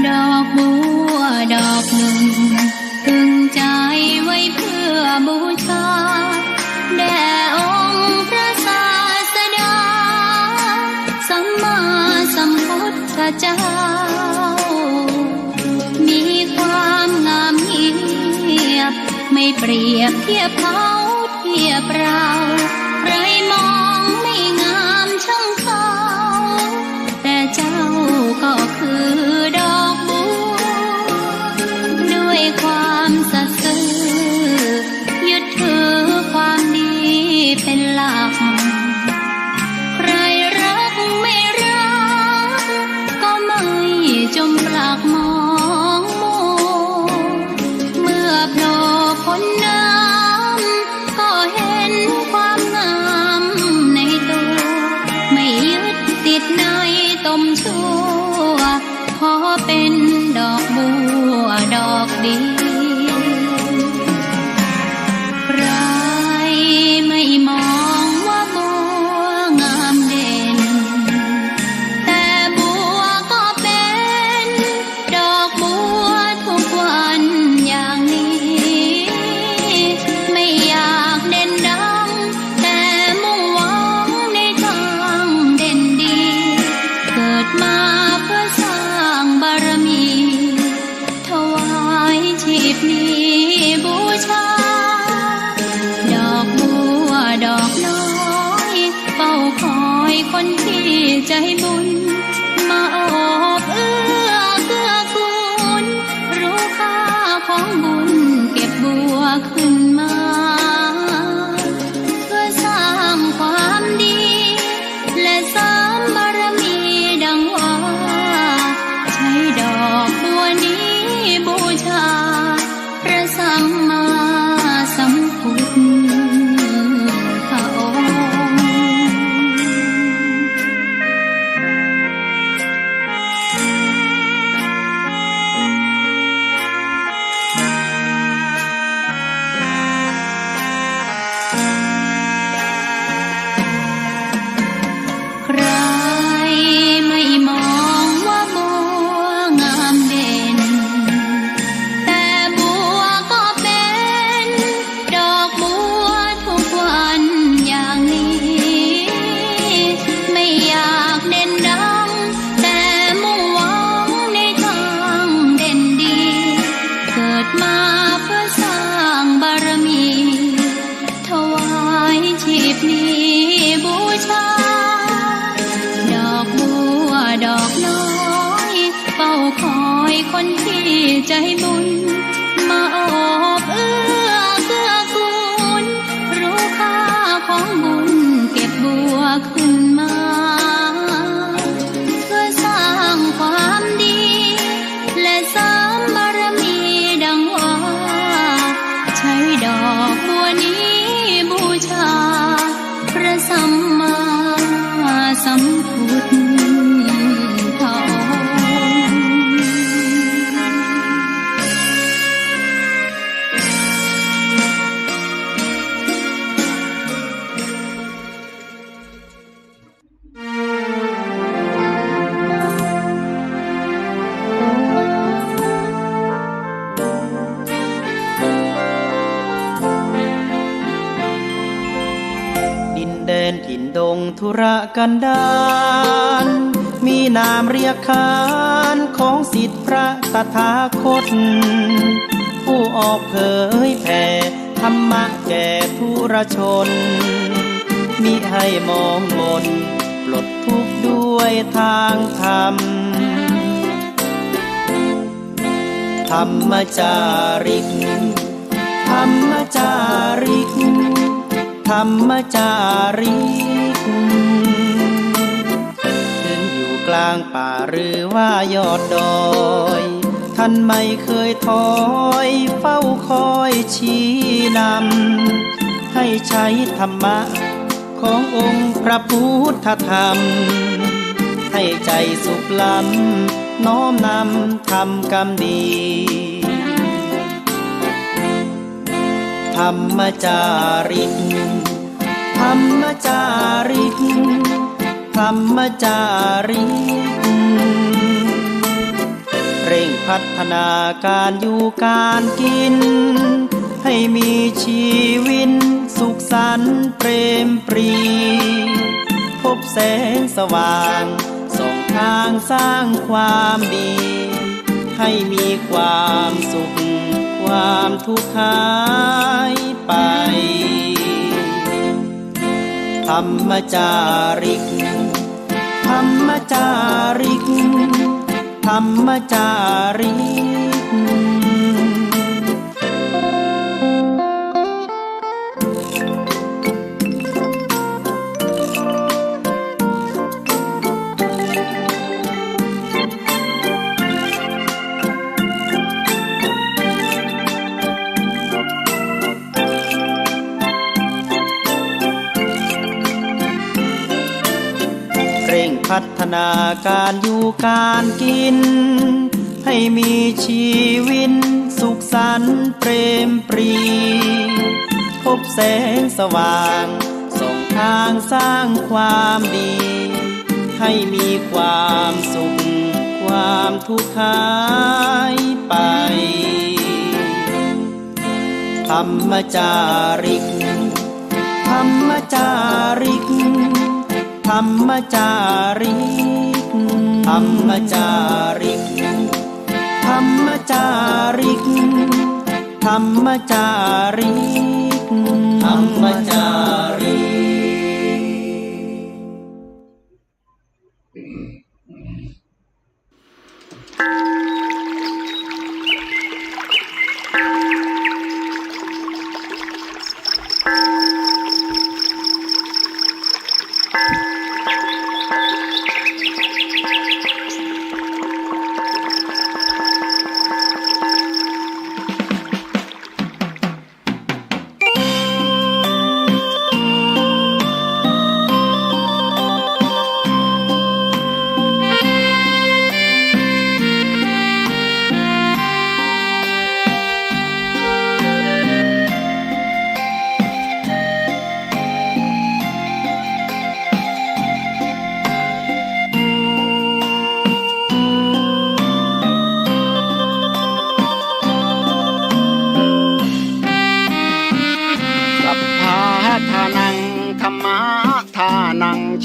ดอกบัวดอกหนึ่งพึงใจไว้เพื่อบูชาแด่องค์พระศาสดาสัมมาสัมพุทธเจ้ามีความงามเงียบไม่เปรียบเทียบเขาเทียบเราใครมองไม่งามช่างเขาแต่เจ้าก็คือดอกบัวด้วยความสัตย์ซื่อยึดถือความดีเป็นหลักใครรักไม่รักก็ไม่จมปลักมองมัวเมื่อโผล่พ้นน้ำก็เห็นความงามในตัวไม่ยึดติดในตมชั่วขอเป็นดอกบัวดอกดีใครไม่มองว่าบัวงามเด่นแต่บัวก็เป็นดอกบัวทุกวันอย่างนี้ไม่อยากเด่นดังแต่มุ่งหวังในทางเด่นดีเกิดมาเพื่อสร้างบารมีถวายชีพนี้บูชาดอกบัวดอกน้อยเฝ้าคอยคนที่ใจบุญมาโอบเอื้อเกื้อกูลรู้ค่าของบุญเก็บบัวขึ้นมาเพื่อสร้างความดีและเสริมบารมีดังว่าใช้ดอกบัวนี้บูชาพระสัมมาสัมพุทธองค์ใครไม่มองว่าบัวงามเด่นแต่บัวก็เป็นดอกบัวทุกวันอย่างนี้ไม่อยากเด่นดังแต่มุ่งหวังในทางเด่นดีเกิดมาเพื่อสร้างบารมีถวายชีพนี้บูชาดอกบัวดอกน้อยเฝ้าคอยคนที่ใจบุญมาโอบเอื้อเกื้อกูลรู้ค่าของบุญเก็บบัวขึ้นมาเพื่อสร้างความดีและเสริมบารมีดังว่าใช้ดอกบัวนี้บูชาพระสัมมาสัมพุทธองค์ ดินแดนถิ่นดงธุรกันดาร มีนามเรียกขานของสิทธิพระตถาคตผู้ออกเผยแผ่ธรรมะแก่ทุรชนมิให้มองมนปลดทุกข์ด้วยทางธรรมธรรมจาริกธรรมจาริกธรรมจาริกถึงอยู่กลางป่าหรือว่ายอดดอยท่านไม่เคยถอยเฝ้าคอยชี้นำให้ใช้ธรรมะขององค์พระพุทธธรรมให้ใจสุขล้ำน้อมนำทำกรรมดีธรรมจาริกธรรมจาริกธรรมจาริกเร่งพัฒนาการอยู่การกินให้มีชีวิตสุขสันต์เปรมปรีพบแสงสว่างส่องทางสร้างความดีให้มีความสุขความทุกข์หายไปธรรมจาริกธรรมจาริกธรรมจาริกเร่งพัฒนาการอยู่การกินให้มีชีวิตสุขสันต์เปรมปรีพบแสงสว่างส่องทางสร้างความดีให้มีความสุขความทุกข์หายไปธรรมจาริกธรรมจาริกธรรมจาริกธรรมจาริกธรรมจาริกธรรมจาริกธรรมจาริก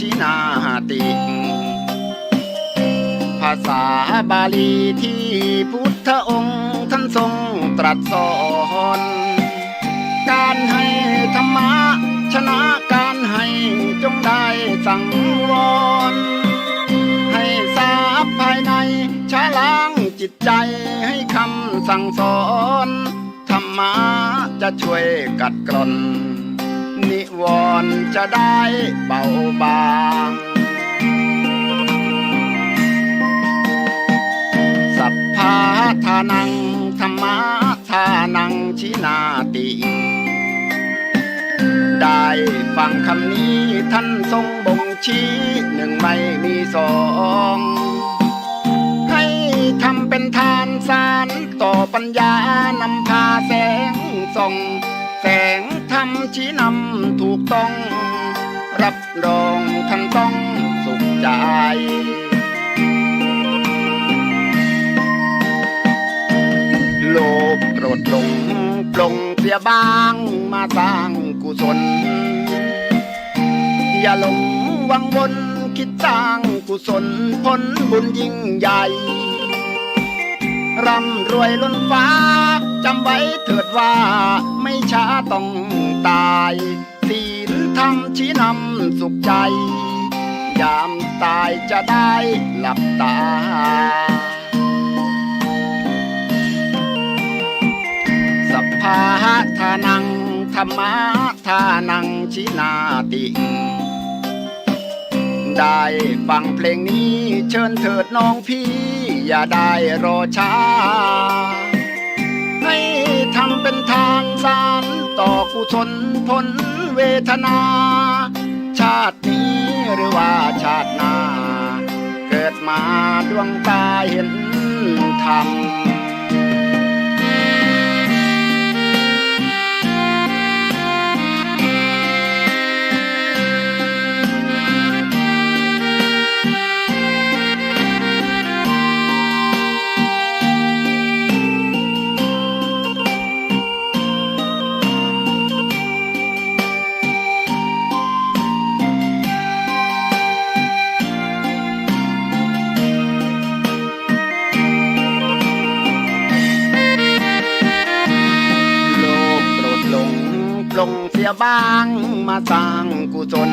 ชินาติภาษาบาลีที่พุทธองค์ท่านทรงตรัสสอนการให้ธรรมะชนะการให้จงได้สังวรให้ทราบภายในชะล้างจิตใจให้คำสั่งสอนธรรมะจะช่วยกัดกร่อนนิวรณ์จะได้เบาบางสัพพะทานังธรรมะทานังชินาติได้ฟังคำนี้ท่านทรงบ่งชี้หนึ่งไม่มีสองให้ทำเป็นทานสารต่อปัญญานำพาแสงส่องแสงธรรมชี้นำถูกต้องรับรองท่านต้องสุขใจโลภโกรธหลงปลงเสียบ้างมาสร้างกุศลอย่าหลงวังวน คิดสร้างกุศลผลบุญยิ่งใหญ่ร่ำรวยล้นฟ้าจำไว้เถิดว่าไม่ช้าต้องตายศีลธรรมชี้นำสุขใจยามตายจะได้หลับตาสัพพะทานังธรรมะทานังชินาติได้ฟังเพลงนี้เชิญเถิดน้องพี่อย่าได้รอช้าให้ทำเป็นทานสารต่อกุศลผลเวทนา ชาตินี้หรือว่าชาติหน้าเกิดมาดวงตาเห็นธรรมลงเสียบ้างมาสร้างกุศล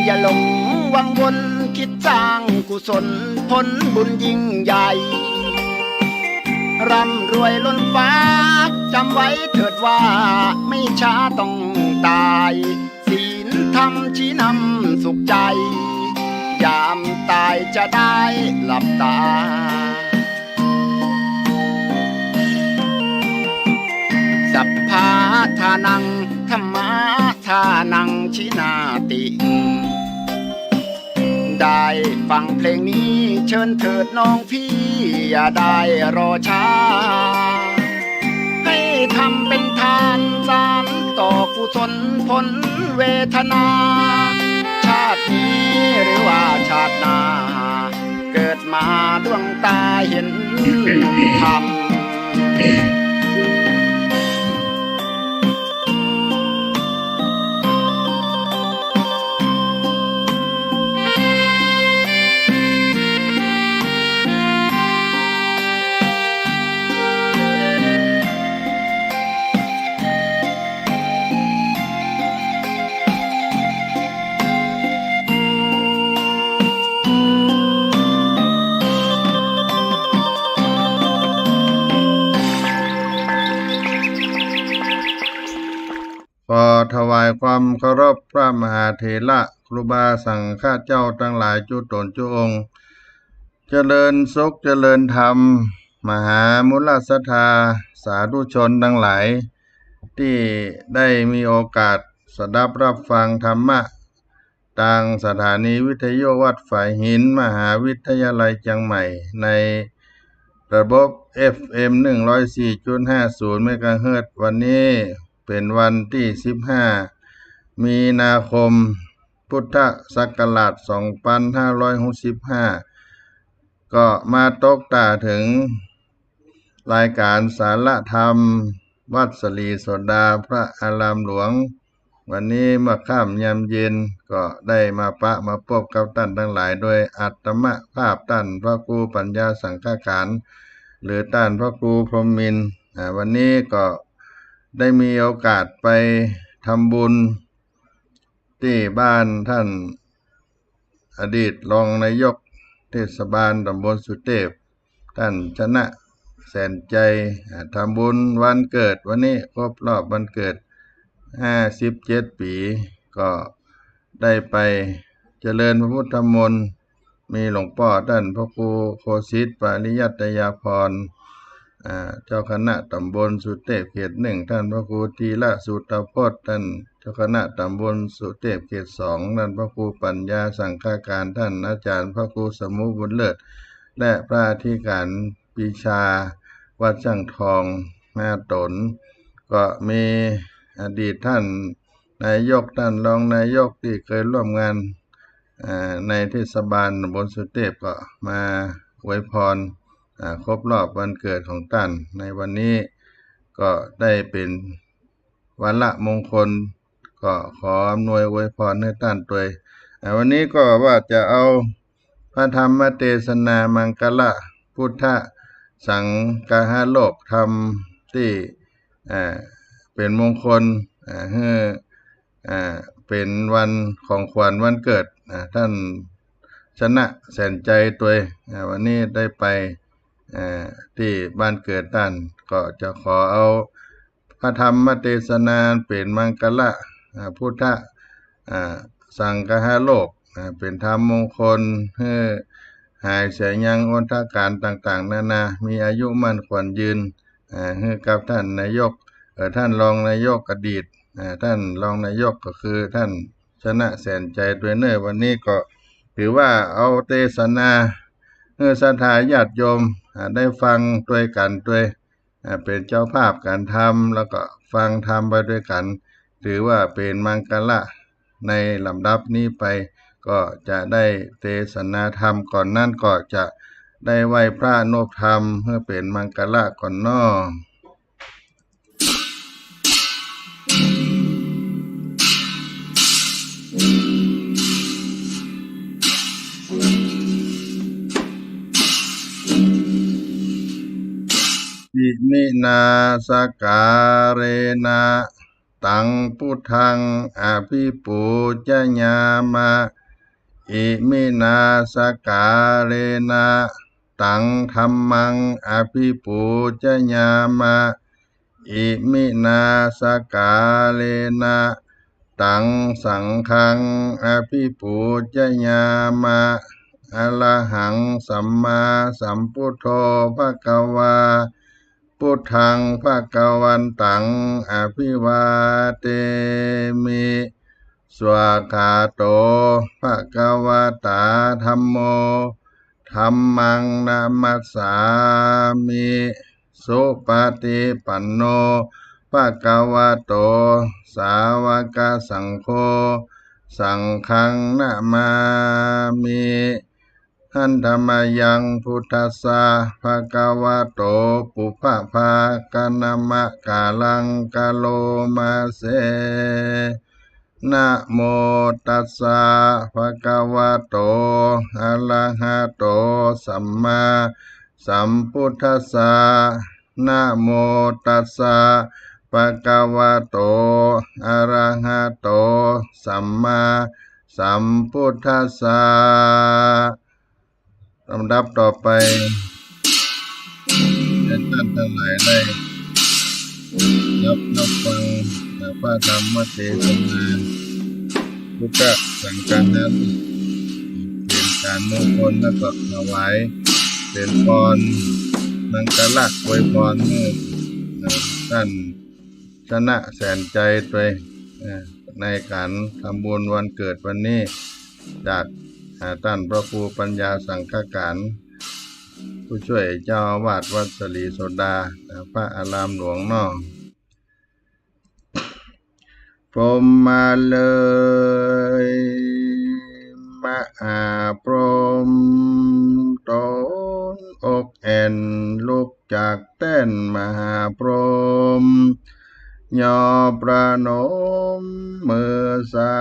อย่าหลงวังวนคิดสร้างกุศลผลบุญยิ่งใหญ่ร่ำรวยล้นฟ้าจำไว้เถิดว่าไม่ช้าต้องตายศีลธรรมชี้นำสุขใจยามตายจะได้หลับตาสัพพะทานังธรรมะทานังชินาติได้ฟังเพลงนี้เชิญเถิดน้องพี่อย่าได้รอช้าให้ทำเป็นทานสารต่อกุศลผลเวทนาชาตินี้หรือว่าชาติหน้าเกิดมาดวงตาเห็นธรรมขอถวายความเคารพพระมหาเถระครูบาสังฆเจ้าทั้งหลายจุตนจุองค์เจริญสุขเจริญธรรมมหามุลศรัทธาสาธุชนทั้งหลายที่ได้มีโอกาสสดับรับฟังธรรมะทางสถานีวิทยุวัดฝายหินมหาวิทยาลัยเชียงใหม่ในระบบ FM 104.50 เมกะเฮิรตซ์วันนี้เป็นวันที่15มีนาคมพุทธศักราช2565ก็มาตกตาถึงรายการสาระธรรมวัดสลีโสดาพระอารามหลวงวันนี้เมื่อค่ำยามเย็นก็ได้มาพบกับท่านทั้งหลายโดยอัตมภาพท่านพระครูปัญญาสังฆการ หรือท่านพระครูพรหมินทร์วันนี้ก็ได้มีโอกาสไปทำบุญที่บ้านท่านอดีตรองนายกเทศบาลตำบลสุเทพท่านชนะแสนใจทำบุญวันเกิดวันนี้ครบรอบวันเกิด57 ปีก็ได้ไปเจริญพระพุทธมนต์มีหลวงพ่อท่านพระครูโคสิทธิ์ปริยัตยาภรณ์เจ้าคณะตำบลสุเทพเขต 1ท่านพระครูธีระสุตพจน์ท่านเจ้าคณะตำบลสุเทพเขต 2ท่านพระครูปัญญาสังฆการท่านอาจารย์พระครูสมุบุญเลิศและพระอธิการปีชาวัดช่างทองแม่ตนก็มีอดีตท่านนายกท่านรองนายกที่เคยร่วมงานในเทศบาลตำบลสุเทพก็มาอวยพรครบรอบวันเกิดของท่านในวันนี้ก็ได้เป็นวันละมงคลก็ขออำนวยอวยพรให้ท่านโดย วันนี้ก็ว่าจะเอาพระธรรมเทศนามังคละพุทธสังฆาโลกธรรมที่เป็นมงคลให้เป็นวันของขวัญวันเกิดท่านชนะแสนใจตัววันนี้ได้ไปที่บ้านเกิดท่านก็จะขอเอาพระธรรมเทศนาเป็นมังคละพุทธสังฆาโลกเป็นธรรมมงคลให้หายเสียยังอนทการต่างๆนานามีอายุมั่นขวัญยืนให้กับท่านนายกท่านรองนายกอดีตท่านรองนายกก็คือท่านชนะแสนใจด้วยเนอวันนี้ก็ถือว่าเอาเทศนาให้ศรัทธาญาติโยมได้ฟังด้วยกันด้วยเป็นเจ้าภาพการทำแล้วก็ฟังทำไปด้วยกันถือว่าเป็นมังคละในลำดับนี้ไปก็จะได้เทศนาธรรมก่อนนั่นก็จะได้ไหว้พระนบธรรมเพื่อเป็นมังคละก่อนนออิมินาสการเรนะตังพุทธังอภิปูจญามะอิมินาสการเรนะตังธัมมังอภิปูจญามะอิมินาสการเรนะตังสังฆังอภิปูจญามะอะระหังสัมมาสัมพุทโธภควาพุทธังภวันตังอภิวาเทมิสวากขาโตภควตาธัมโมธัมมังนามัสสามิสุปฏิปันโนภควโตสาวกสังโฆสังฆังนะมามิหันธรรมยังพุทธัสสะภะคะวะโตปุพพะภาคะนะมะกาลังกะโลมาเสนะโมตัสสะภะคะวะโตอะระหะโตสัมมาสัมพุทธัสสะนะโมตัสสะภะคะวะโตอะระหะโตสัมมาสัมพุทธัสสะลำดับต่อไปให้ท่านทั้งหลายได้รับฟังพระธรรมเทศนาพุทธสังฆานั้นเป็นการมงคลและก็ถวายเป็นพรมังคละอวยพรให้ท่านชนะแสนใจตัวในการทำบุญวันเกิดวันนี้จากท่านพระครูปัญญาสังฆการ ผู้ช่วยเจ้าอาวาสวัดสลีโสดาพระอารามหลวงนอกพรหมมาเลยมหาพรหมตนอกแอนลุกจากเต้นมหาพรหมย่อประนมมือสา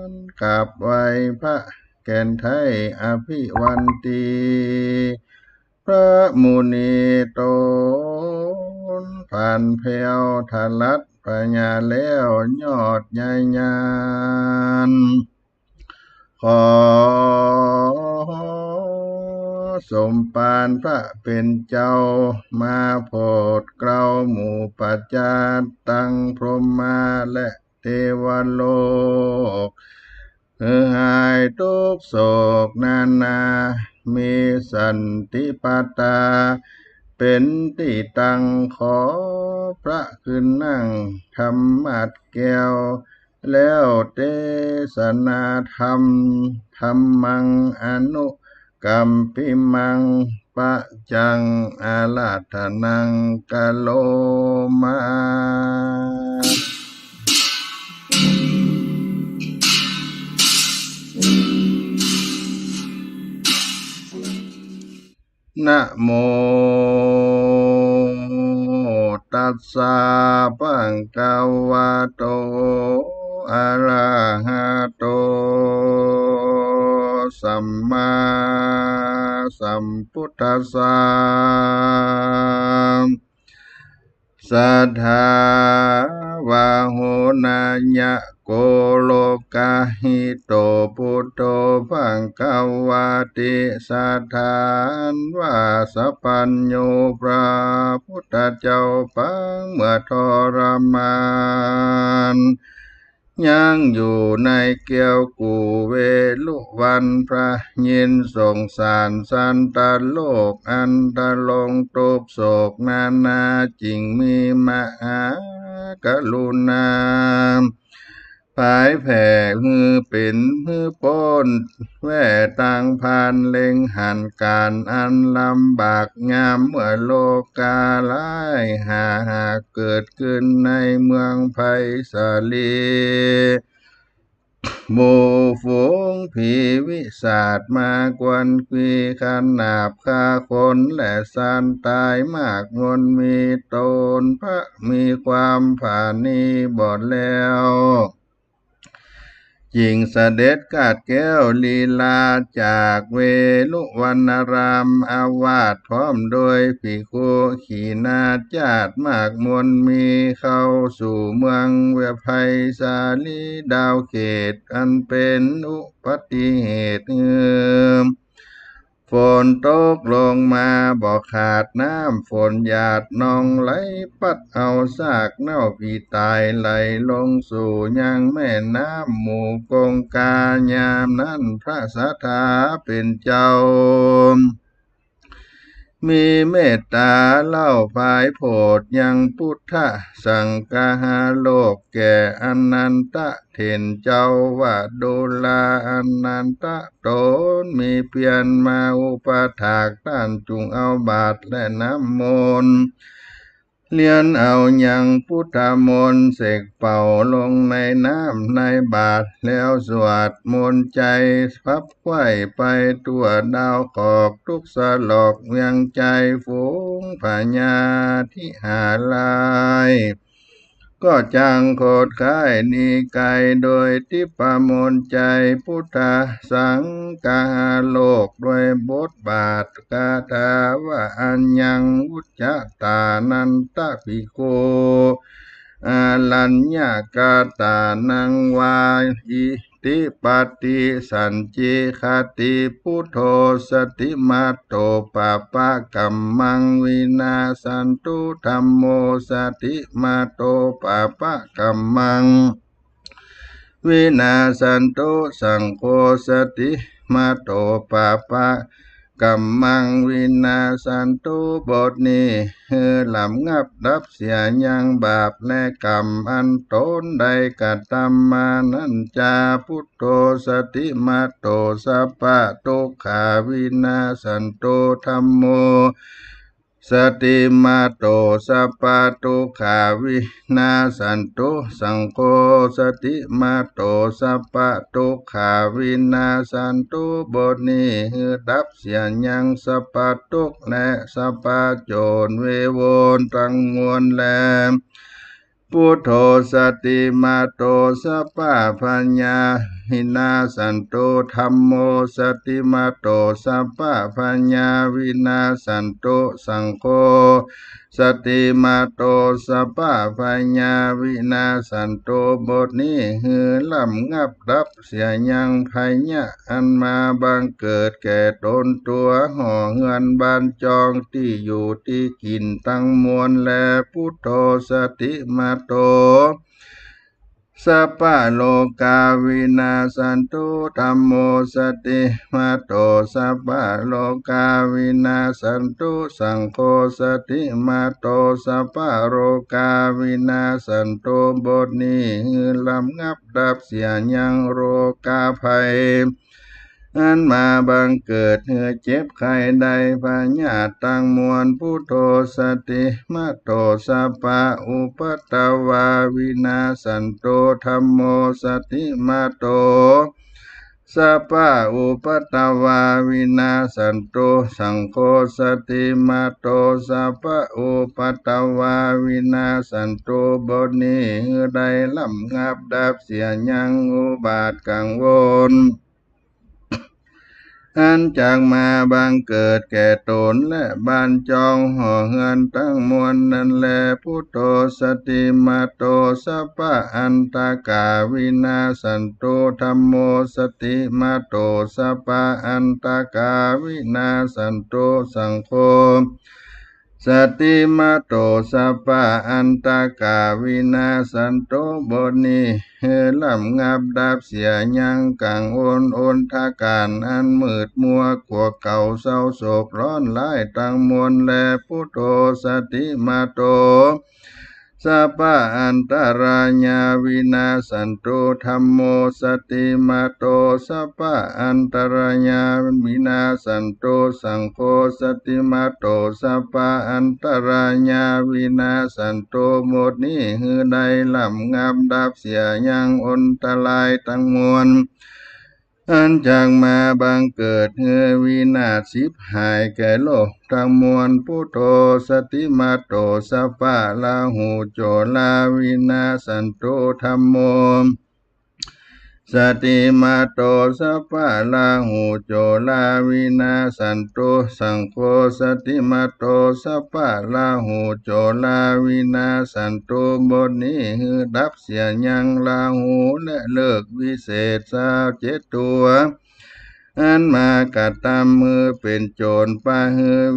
นกับไว้พระแก่นไทยอภิวันตีพระมุนีตนผ่านแผ่วทะลัดปัญญาแล้วยอดใหญ่ยานขอสมปานพระเป็นเจ้ามาโพดเกล้าหมู่ปัจจาตังพรหมาและเทวโลกหายทุกโศกนานามีสันติปัตตาเป็นที่ตั้งขอพระขึ้นนั่งธรรมัดแก้วแล้วเทศนาธรรมธรรมังอนุกัมปิมังปะจังอาลาธนังกะโลมานะโมตัสสะภะคะวะโต อะระหะโตสัมมาสัมพุทธัสสะสัทธาวะโหนะญะโกโลกาหิโตพุทโธภังคะวะติสัทธานวาสัพพัญโญพระพุทธเจ้าปังเมื่อทรมานยังอยู่ในเกี่ยวกูเวลุวันพระยินสงสารสันตโลกอันตะลงทุกโศกนานาจิงมีมหากรุณาผายแผ่มือเป็นมือป้นแว่ต่างพานเล็งหันการอันลำบากงามเมื่อโลกาลายหาเกิดขึ้นในเมืองไผ่สาลีหมู่ฝูงผีวิสาทมากวนกีขันนาบคาคนและสานตายมากงนมีตนพระมีความผ่านีบอดแล้วหญิงเสด็จกาดแก้วลีลาจากเวลุวันนารามอาวาสพร้อมโดยภิกขุขีนาจาดมากมวลมีเข้าสู่เมืองเวไพสาลีดาวเขตอันเป็นอุบัติเหตุฝนตกลงมาบ่ขาดน้ำฝนหยาดนองไหลปัดเอาซากเน่าผีตายไหลลงสู่ยังแม่น้ำหมู่กงกายามนั้นพระสัทธาเป็นเจ้ามีเมตตาเล่าภายโพธยังพุทธสังฆาโลกแก่อนันตะเถนเจ้าว่าดุลาอนันตะตนมีเพียรมาอุปถากท่านจุงเอาบาตรและน้ำมนต์เลียนเอายังพุทธมนต์เสกเป่าลงในน้ำในบาตรแล้วสวดมนต์ใจพับไขว้ไปตัวดาวขอบทุกสลอกยังใจฝูงพญาทิหาลายก็จังโคดค่ายนิกายโดยทิพมนต์ใจพุทธสังฆาโลกโดยบทบาทคาถาว่าอัญญังวุจจตานันตภิกขุอาลัญญากาตานังวาอิติปัตติสันจิคติพุทโธสติมาโตปะปะกัมมังวินาสันตุธัมโมสติมาโตปะปะกัมมังวินาสันตุสังโฆสติมาโตปะปะกัมมังวินาสันตุบทนี้ลำงับดับเสียยังบาปและกรรมอันตนได้กระทำมานั้นจาพุทโธสติมาโตสัพพะทุกขาวินาสันตุธัมโมสติมาโตสัพพะทุกขาวินาสันตุสังโฆสติมาโตสัพพะทุกขาวินาสันตุบทนี้ดับเสียยังสัพพะทุกข์และสัพพะโจรเวโวนตั้งมวลแลพุทโธสติมาโตสัพพะปัญญาหินาสันตุธัมโมสติมาโตสัพพะปัญญาวินาสันตุสังโฆสติมาโตสัพพะปัญญาวินาสันตุบทนี้ลำงับดับเสียยังภัยญะอันมาบังเกิดแก่ตนตัวห่อเงินบานจองที่อยู่ที่กินตั้งมวลและพุทโธสติมาโตสัพพะโลกาวินาสันตุธัมโมสติมาโตสัพพะโลกาวินาสันตุสังโฆสติมาโตสัพพะโลกาวินาสันตุบทนี้ลำงับดับเสียยังโรคาภัยอันมาบังเกิดเจ็บไข้ใดพญาติตั้งมวลพุทโธสติมาโตสัพพะอุปัตตวาวินาสันโตธัมโมสติมาโต สัพพะอุปตวาวินาสันตุสังโฆสติมาโตสัพพะอุปตวาวินาสันตุบทนี้ได้ลำงับดับเสียยังอุบาทกังวลอันจากมาบังเกิดแก่ตนและบานจองห่อเฮือนทั้งมวลนั้นแลพุทโธสติมาโตสัพพะอันตกาวินาสันตุธัมโมสติมาโตสัพพะอันตกาวินาสันตุสังโฆสติมาโตสัพพะอันตกาวินาสันตุบทนี้ลำงับดับเสียยังกังโอนทาการอันมืดมัวกว่าเก่าเศร้าโศกร้อนร้ายตั้งมวลแลพุทโธสติมาโตสัพพะอันตรายาวินาสันตุธัมโมสติมาโตสัพพะอันตรายาวินาสันตุสังโฆสติมาโตสัพพะอันตรายาวินาสันตุหมดนี้ได้ลำงับดับเสียยังอนตรายทั้งมวลอันจากมาบังเกิดวินาศสิบหายแก่โลกทั้งมวลพุทโธสติมาโตสัพพะลาหูโจลาวินาสันตุธัมโมสติมาโตสัพพะลาหูโจลาวินาสันตุสังโฆสติมาโตสัพพะลาหูโจลาวินาสันตุบทนี้ดับเสียยังลาหูและเลิกวิเศษ27ตัวอันมากัดตามมือเป็นโจรปา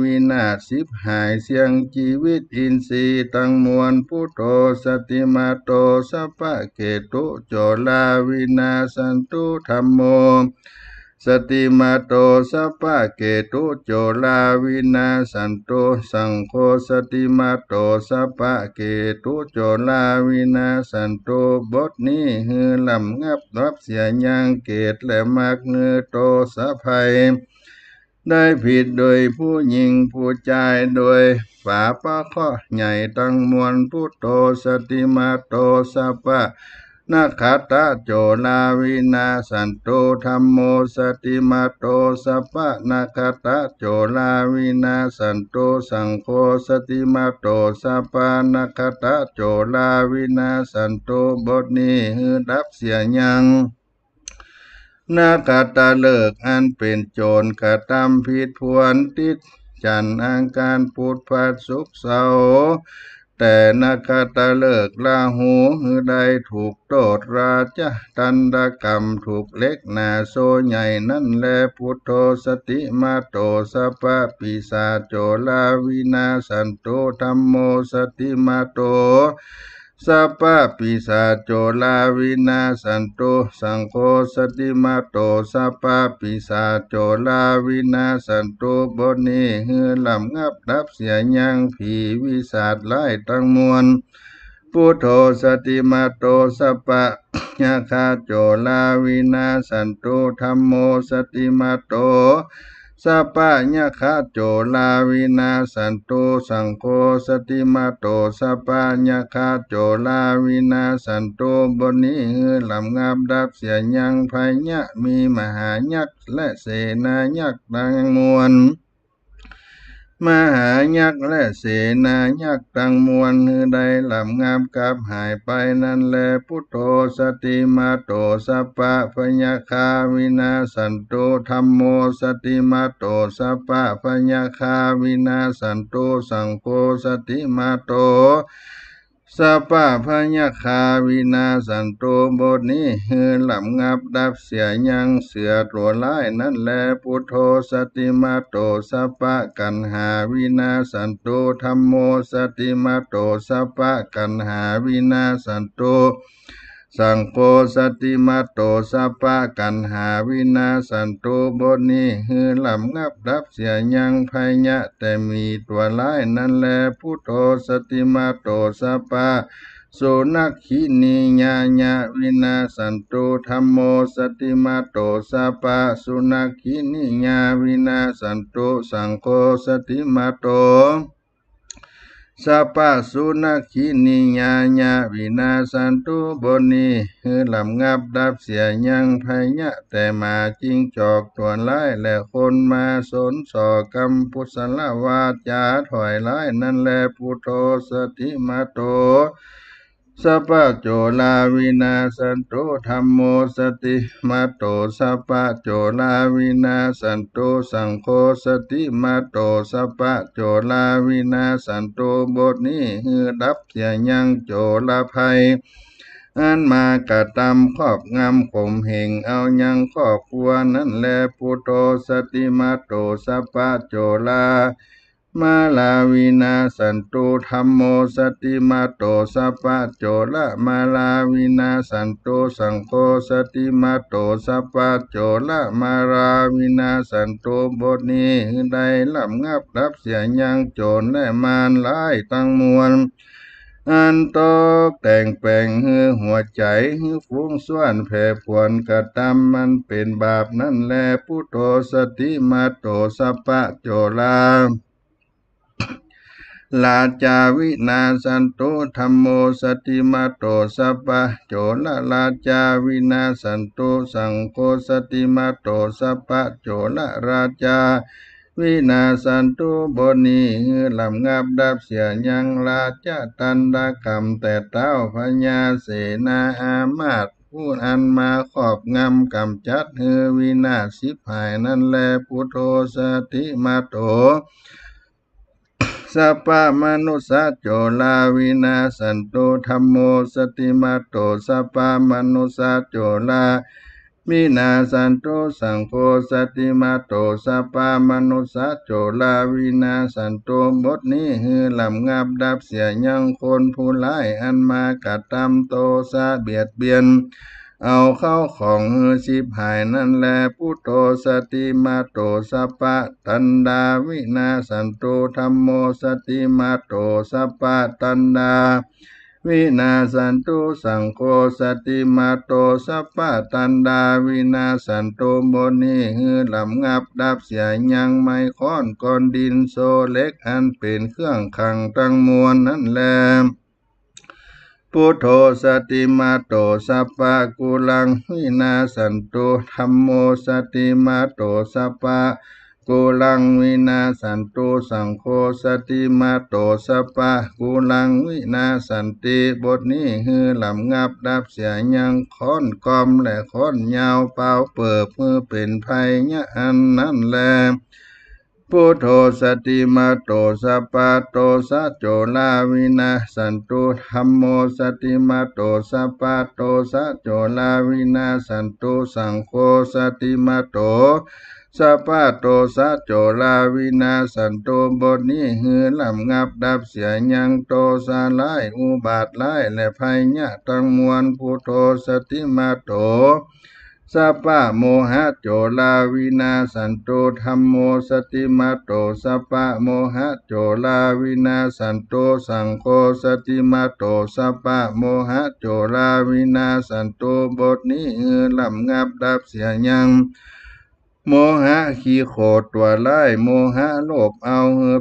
วินาศสิบหายเสียงชีวิตอินทรีย์ตั้งมวลพุทโธสติมาโตสัพพะเกตุโจลาวินาสันตุธัมโมสติมาโตสัพพะเกตุโจลาวินาสันตุสังโฆสติมาโตสัพพะเกตุโจลาวินาสันตุบทนี้ลำงับรับเสียยังเกตและมากเนื้อโตสะภัยได้ผิดโดยผู้หญิงผู้ชายโดยฝาปะข้อใหญ่ตั้งมวลพุทโธสติมาโตสัพพะนาคาตะโจลาวินาสันตุธัมโมสติมาโตสัพพะนาคาตะโจลาวินาสันตุสังโฆสติมาโตสัพพะนาคาตะโจลาวินาสันตุบทนี้ดับเสียยังนาคาตะเลิกอันเป็นโจรกระทำผิดพวนติดจันทร์อังคารพุธพฤหัสศุกร์เสาร์แต่นาคตะเลิกลาหูได้ถูกโทษราชทันตกรรมถูกเล็กหนาโซใหญ่นั่นแลพุทโธสติมาโตสัพพะปิสาโจลาวินาสันตุธัมโมสติมาโตสัพพะปิสาโจลาวินาสันตุสังโฆสติมาโตสัพพะปิสาโจลาวินาสันตุบทนี้ลำงับดับเสียยังผีวิสาทไล่ทั้งมวลพุทโธสติมาโตสัพพะยาคาโจลาวินาสันตุธัมโมสติมาโตสัพพะยะคะโจลาวินาสันตุสังโฆสติมาโตสัพพะยะคะโจลาวินาสันตุบทนี้ลำงับดับเสียยังพายะมีมหายักษ์และเสนายักษ์ทั้งมวลมหายักษ์และเสนายักษ์ทั้งมวลได้ลำงับกับหายไปนั่นแลพุทโธสติมาโตสัพพะพยาคาวินาสันตุธัมโมสติมาโตสัพพะพยาคาวินาสันตุสังโฆสติมาโตสัพพะพยาคาวินาสันตุบทนี้ลำงับดับเสียยังเสือตัวร้ายนั่นแลพุทโธสติมาโตสัพพะกันหาวินาสันตุธัมโมสติมาโตสัพพะกันหาวินาสันตุสังโฆสติมาโตสัพพะกันหาวินาสันตุบทนี้ลำงับดับเสียยังพยะแต่มีตัวร้ายนั่นแลพุทโธสติมาโตสัพพะสุนัขขินีญาญาวินาสันตุธัมโมสติมาโตสัพพะสุนัขขินีญาวินาสันตุสังโฆสติมาโต สัพพะสุนัขขินิญาญาวินาสันตุบนนี้ลำงับดับเสียยังพยะแต่มาจิงจอกตัวร้ายและคนมาสนส่อกรรมพุทธละวาจาถอยร้ายนั่นแลพุทโธสติมาโตสัพพะโจลาวินาสันตุธัมโมสติมาโตสัพพะโจลาวินาสันตุสังโฆสติมาโตสัพพะโจลาวินาสันตุบทนี้ดับเสียยังโจลภัยอันมากระทำครอบงำข่มเหงเอายังครอบครัวนั่นแลพุทโธสติมาโตสัพพะโจลามาลาวินาสันตุธัมโมสติมาโตสัพพะโจละมาลาวินาสันตุสังโฆสติมาโตสัพพะโจละมาลาวินาสันตุบทนี้ได้ลำงับรับเสียยังโจรและมารร้ายตั้งมวลอันตกแต่งแปลงหัวใจฟุ้งซ่านแผ่ผวนกระทำมันเป็นบาปนั่นแลพุทโธสติมาโตสัพพะโจลาลาจาวินาสันตุธัมโมสติมาโตสัพพะโจละลาจาวินาสันตุสังโฆสติมาโตสัพพะโจละราจาวินาสันตุบนีลำงับดับเสียยังราชตันดากรรมแต่เต้าพญาเสนาอามาตย์ผู้อันมาครอบงำกำจัดวินาศสิบหายนั่นแลพุทโธสติมาโตสัพพะมนุสสะโจลาวินาสันตุธัมโมสติมาโตสัพพะมนุสสะโจลาวินาสันตุสังโฆสติมาโตสัพพะมนุสสะโจลาวินาสันตุบทนี้ลำงับดับเสียยังคนผู้ร้ายอันมากระทำโตสะเบียดเบียนเอาเข้าของชิบหายนั่นแลพุทโธสติมาโตสัพพะตันดาวินาสันตุธัมโมสติมาโตสัพพะตันดาวินาสันตุสังโฆสติมาโตสัพพะตันดาวินาสันตุบนนี้ลำงับดับเสียยังไม้ค้อนก้อนดินโซเล็กอันเป็นเครื่องขังตั้งมวลนั่นแลพุทโธสติมาโตสัพพะกุลังวินาสันตุธัมโมสติมาโตสัพพะกุลังวินาสันตุสังโฆสติมาโตสัพพะกุลังวินาสันติบทนี้ลำงับดับเสียยังค้อนกอมและค้อนยาวเป่าเปิบเป็นภัยยะอันนั้นแลพุทโธสติมาโตสัพพะโตสัจโจลาวินาสันตุธัมโมสติมาโตสัพพะโตสัจโจลาวินาสันตุสังโฆสติมาโตสัพพะโตสัจโจลาวินาสันตุบทนี้ลำงับดับเสียยังโตสาลายอุบาทลายและภัยยะตั้งมวลพุทโธสติมาโตสัพพะโมหะโจลาวินาสันตุธัมโมสติมาโตสัพพะโมหะโจลาวินาสันตุสังโฆสติมาโตสัพพะโมหะโจลาวินาสันตุบทนี้ลำงับดับเสียยังโมหะขี้โคตรตัวร้ายโมหะโลภเอา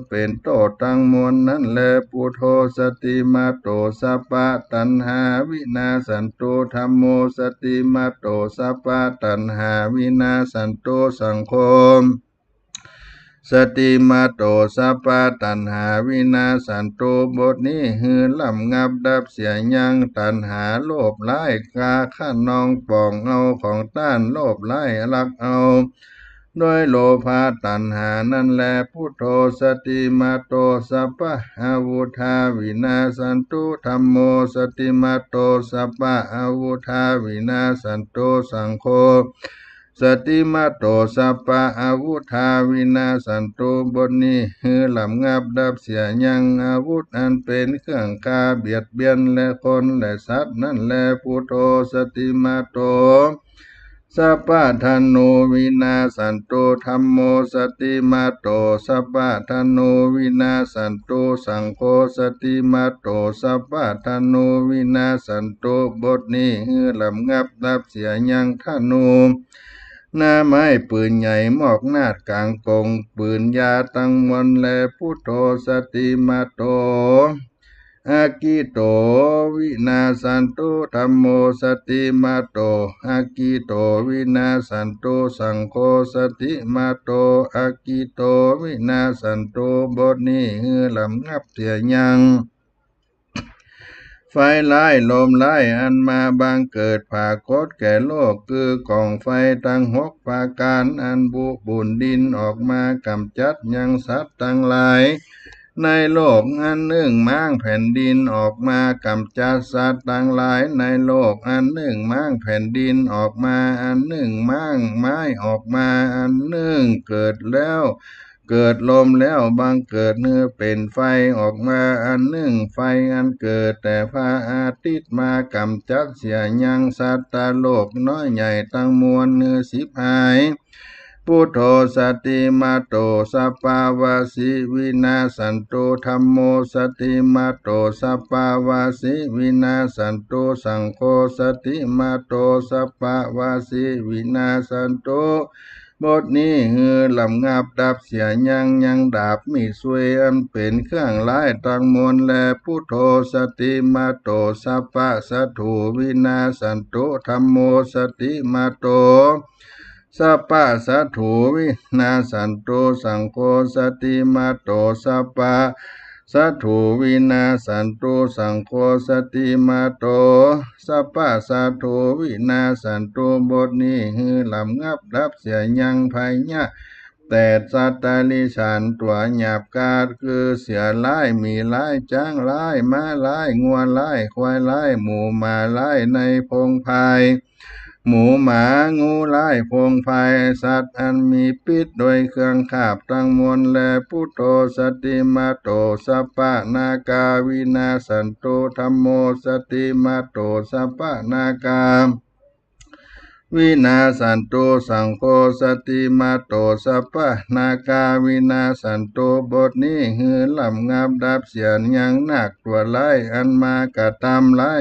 เป็นโตตั้งมวลนั้นแลพุทโธสติมาโตสัพพะตัณหาวินาสันตุธัมโมสติมาโตสัพพะตัณหาวินาสันตุสังโฆสติมาโตสัพพะตัณหาวินาสันตุบทนี้ลำงับดับเสียยังตัณหาโลภร้ายกาข้านองปองเอาของต้านโลภร้ายลักเอาด้วยโลภะตัณหานั่นแลพุทโธสติมาโตสัพพะอาวุธาวินาสันตุธัมโมสติมาโตสัพพะอาวุธาวินาสันตุสังโฆสติมาโตสัพพะอาวุธาวินาสันตุบทนี้ลำงับดับเสียยังอาวุธอันเป็นเครื่องกาเบียดเบียนและคนและสัตว์นั่นแลพุทโธสติมาโตสัพพะทานุวินาสันตุธัมโมสติมาโตสัพพะทานุวินาสันตุสังโฆสติมาโตสัพพะทานุวินาสันตุบทนี้ลำงับดับเสียยังทานุ หน้าไม้ปืนใหญ่มอกนาดกลางกงปืนยาตั้งมนแลพุทโธสติมาโตอากิโตวินาสันตุธัมโมสติมาโตอากิโตวินาสันตุสังโฆสติมาโตอากิโตวินาสันตุบทนี้ลำงับเสียยังไฟร้ายลมร้ายอันมาบังเกิดผ่ากฏแก่โลกคือกองไฟตั้งหกประการอันบุญดินออกมากำจัดยังสัตว์ทั้งหลายในโลกอันหนึ่งม้างแผ่นดินออกมากำจัดสัตว์ทั้งหลายในโลกอันหนึ่งม้างแผ่นดินออกมาอันหนึ่งม้างไม้ออกมาอันหนึ่งเกิดแล้วเกิดลมแล้วบางเกิดเนื้อเป็นไฟออกมาอันหนึ่งไฟอันเกิดแต่พระอาทิตย์มากำจัดเสียยังสัตว์โลกน้อยใหญ่ตั้งมวลเนื้อสิบหายพุทโธสติมาโตสัพพาวาสีวินาสันตุธัมโมสติมาโตสัพพาวาสีวินาสันตุสังโฆสติมาโตสัพพาวาสีวินาสันตุบทนี้ลำงับดับเสียยังดาบมีดซุยอันเป็นเครื่องร้ายตั้งมวลแลพุทโธสติมาโตสัพพะสัตถุวินาสันตุธัมโมสติมาโตสัพพะสัตถุวินาสันตุสังโฆสติมาโตสัพพะสัตถุวินาสันตุสังโฆสติมาโตสัพพะสัตถุวินาสันตุบทนี้ลำงับดับเสียยังภัยยะแต่สัตตลิฉันตัวหยาบกาดคือเสียร้ายมีร้ายจ้างร้ายม้าร้ายงัวร้ายควายร้ายหมูหมาร้ายในพงไพรหมูหมางูร้ายพงไพรสัตว์อันมีพิษโดยเครื่องคาบตั้งมวลแลพุทโธสติมาโตสัพพะนากาวินาสันตุธัมโมสติมาโตสัพพะนากาวินาสันตุสังโฆสติมาโตสัพพะนาคาวินาสันตุบทนี้ลำงับดับเสียยังหนักตัวไล่อันมากระทำไล่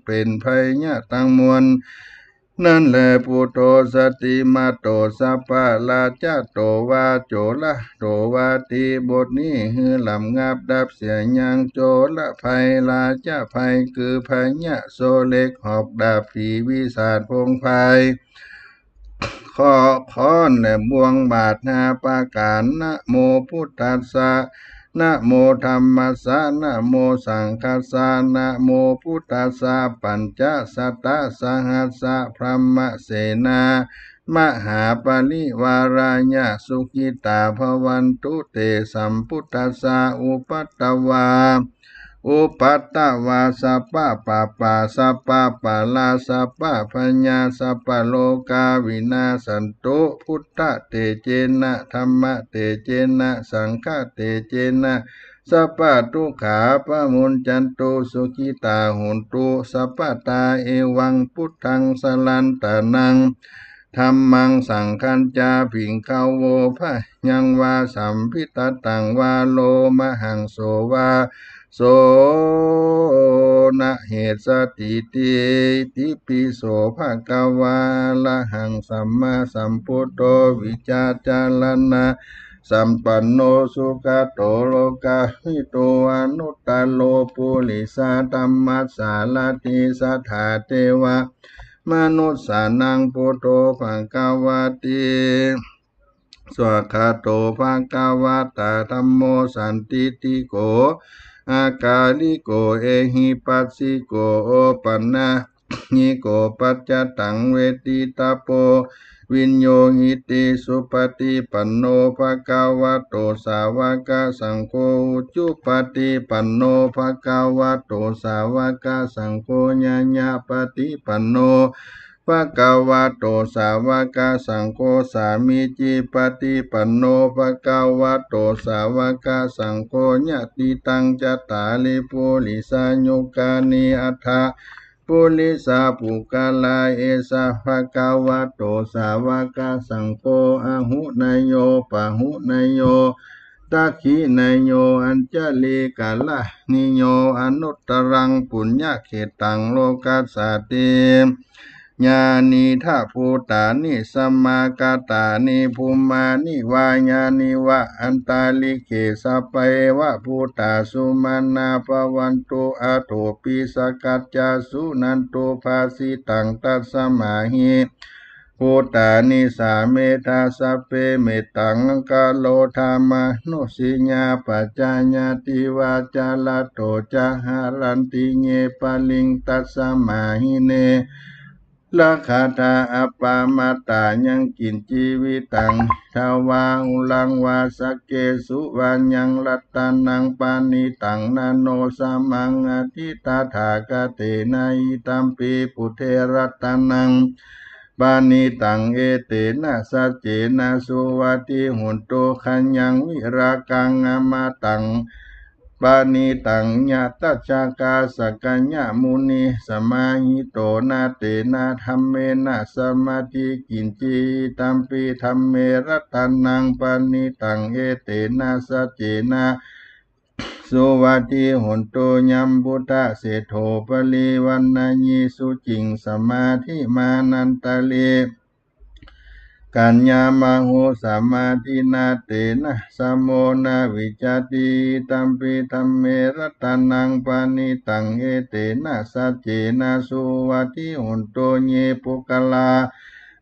เป็นภัยยะตั้งมวลนั่นแหละพุทโธสติมาโตสัพพะลาจโตวาโจละโตวาตีบทนี้ลำงับดับเสียยังโจละภัยลาจภัยคือภัยยะโซเล็กหอกดาบผีวิสาทพงภัยข้อค้อนและบ่วงบาทนาปาการนะโมพุทธัสสะนะโมธัมมัสสะนะโมสังคัสสะนะโมพุทธัสสะปัญจสัตตสหัสสะพรหมเสนามหาปริวารายะสุขิตาภวันตุเตสัมพุทธัสสะอุปัตตวาอุปัตตวาสัพพะปะปะสัพพะปะลาสัพพะปัญญาสัพพะโลกาวินาสันตุพุทธเตเจนะธัมมะเตเจนะสังฆเตเจนะสัพพะทุกขาปะมุนจันตุสุขิตาหุนตุสัพพะตาเอวังพุทธังสลันตานังธัมมังสังคัญจาผิงขาวโวภะยังวาสัมพิตตังวาโลมหังโสวาโสนะเหตุสติติปิโสภะคะวาละหังสัมมาสัมพุทโธวิจาจารณะสัมปันโนสุขโตโลกาหิโตอนุตตโลปุริสาธัมมัสสาลติสัทธาเทวะมนุสสานังพุทโธภะคะวะติสวากขาโตภะคะวะตาธัมโมสันติติโกอากาลิโกเอหิปัสสิโกโอปันนะหิโกปัจจตังเวทิตาโปวินโยหิติสุปฏิปันโนภะคะวะโตสาวกสังโฆอุจุปฏิปันโนภะคะวะโตสาวกสังโฆญะญะปฏิปันโนภะคะวะโตสาวกสังโฆสามิจิปฏิปันโนภะคะวะโตสาวกสังโฆญะติตังจัตตาลิปุริสายุกานิอัฏฐะปุริสาปุกาลาเอสะภะคะวะโตสาวกสังโฆอะหุนยโยปะหุนยโยตัคขินยโยอัญจลิกาลนิโยอนุตตรังปุญญเขตังโลกัสสติ ญาณิทัพพุตานิสัมมากาตานิภูมานิวายานิวะอันตาลิเกสัพเพวะพุตาสุมานาภวันตุอาโตปิสกัจจาสุนันตุภาสิตังตัสสมาหิพุตานิสาเมธาสัพเพเมตังกาโลธรรมนุสิญญาปัจจญาติวาจาลโตจหารันติเญปะลิงตัสสมาหิเนละคาถาอัปปามาตายังกินจีวิตังทาวาอุลังวาสกเกสุวัญญังรัตตันังปานิตังนาโนสัมมังอทิตาถากเตนะอิตัมปีปุเทรัตตันังปานิตังเอเตนะสัจเจนะสุวัติหุนโตขัญญังวิรากังอมาตังปานิตังญาตัจจกาสกัญญมุนีสมาหิโตนาเตนะธัมเมนะสมาธิกินจิตัมปีธัมเมรัตตันังปานิตังเอเตนะสัจเจนะสุวัติหุนโตยัมพุทธเสโธปลีวันนาญิสุจิงสมาธิมานันตะเลกัญญามโหสัมมาทินาเตนะสมโมนาวิจติตัมปิธัมเมรัตตันังปานิตังเอเตนะสัจเจนะสุวัติหุนโตเยปุกลา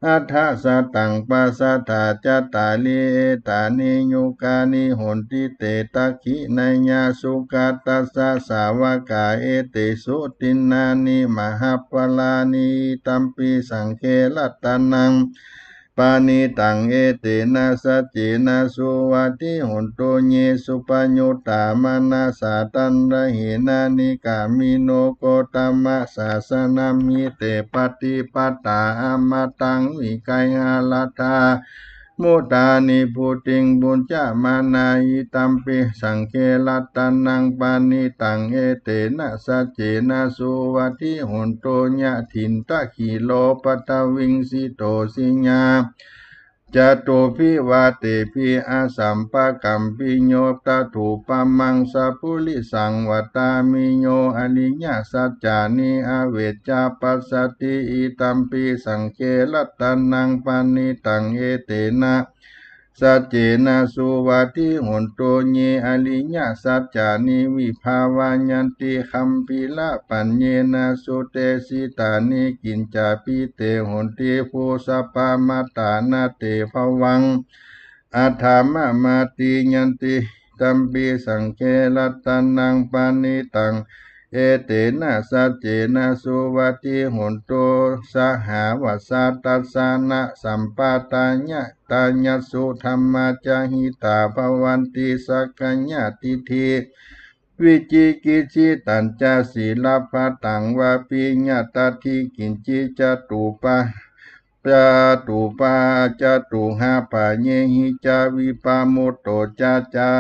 อัฏฐสัตตังปัสสัทธาจัตตาลิเอตานิโยกานิหนติเตตัคขินัยญาสุกัตตัสสะสาวกาเอเตสุตินนานิมหาปลานิตัมปิสังเคลัตตานังปานิตังเอเตนะสัจเจนะสุวัติหุนโตเยสุปัญโญตามานาสาตันระเหนานิกามิโนโกตมะสาสนามิเตปฏิปตาอมตังวิกัยหาลตามุตานิพุติงบุญจามานาอิตัมปิสังเคลัตตานังปานิตังเอเตนะสัจเจนะสุวัติหุนโตญะถินตะขิโลปตวิงสิโตสิญาจตุพิวาเตพิอาสัมปะกัมปิโยตถุปมังสัพพุลิสังวตามิโยอนิญญาสัจจานิอเวจจาปัสสติอิตัมปิสังเคลัตตานังปานิตังเอเตนะสัจเจนะสุวัติหุนโตเยอริญญาสัจจานิวิภาวัญญันติคัมปิละปัญเยนะสุเตสิตานิกินจาปิเตหุนติภูสปามาตานาเตภวังอัฏฐามะมาติยันติตัมปิสังเคลัตตานังปานิตังเอเตนะสัจเจนะสุวัติหุนโตสหาวสัตตัสสะนะสัมปตาญะตาญะสุธรรมาจหิตาภวันติสักกัญญาติทิวิจิกิจิตัญจศีลพัตตังวาปิญญาตทิกินจิจตุปะจตุปาจตุหาปะเยหิจาวิปามุตโตจา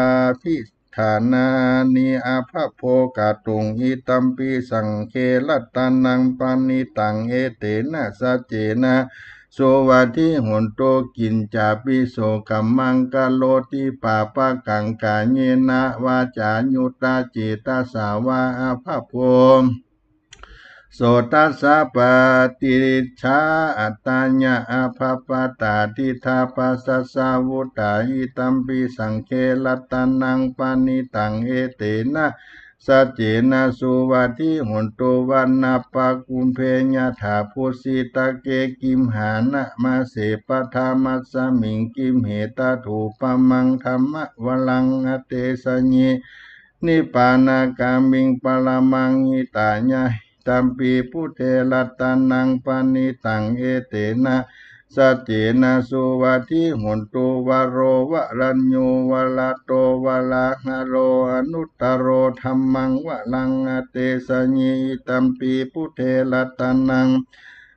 ภิฐานานิอาภโภกาตุงอิตัมปิสังเคลัตตานังปานิตังเอเตนะสัจเจนะโสวัติหุนโตกินจาปิโสกัมมังกะโลติปาปะกังกาเยนะวาจายุตตาเจตสาวาอาภโภโสตัสสะปฏิชาอัตตาญะอาภปตาทิทาปัสสะสาวุตาอิตัมปิสังเคลัตตานังปานิตังเอเตนะสัจเจนะสุวัติหุนโตวันนาปะกุมเพญะถาพุสิตะเกกิมหานะมาเสปทามัสสมิงกิมเหตถูปมังธรรมวลังอเตสเญนิปานากามิงปรมังหิตาญะตัมปีพุเทลัตตานังปานิตังเอเตนะสัจเจนะสุวัติหุนตุวโรวรัญโยวลาโตวลาหะโรอนุตตโรธัมมังวลังอเตสะเญตัมปีพุเทลัตตานัง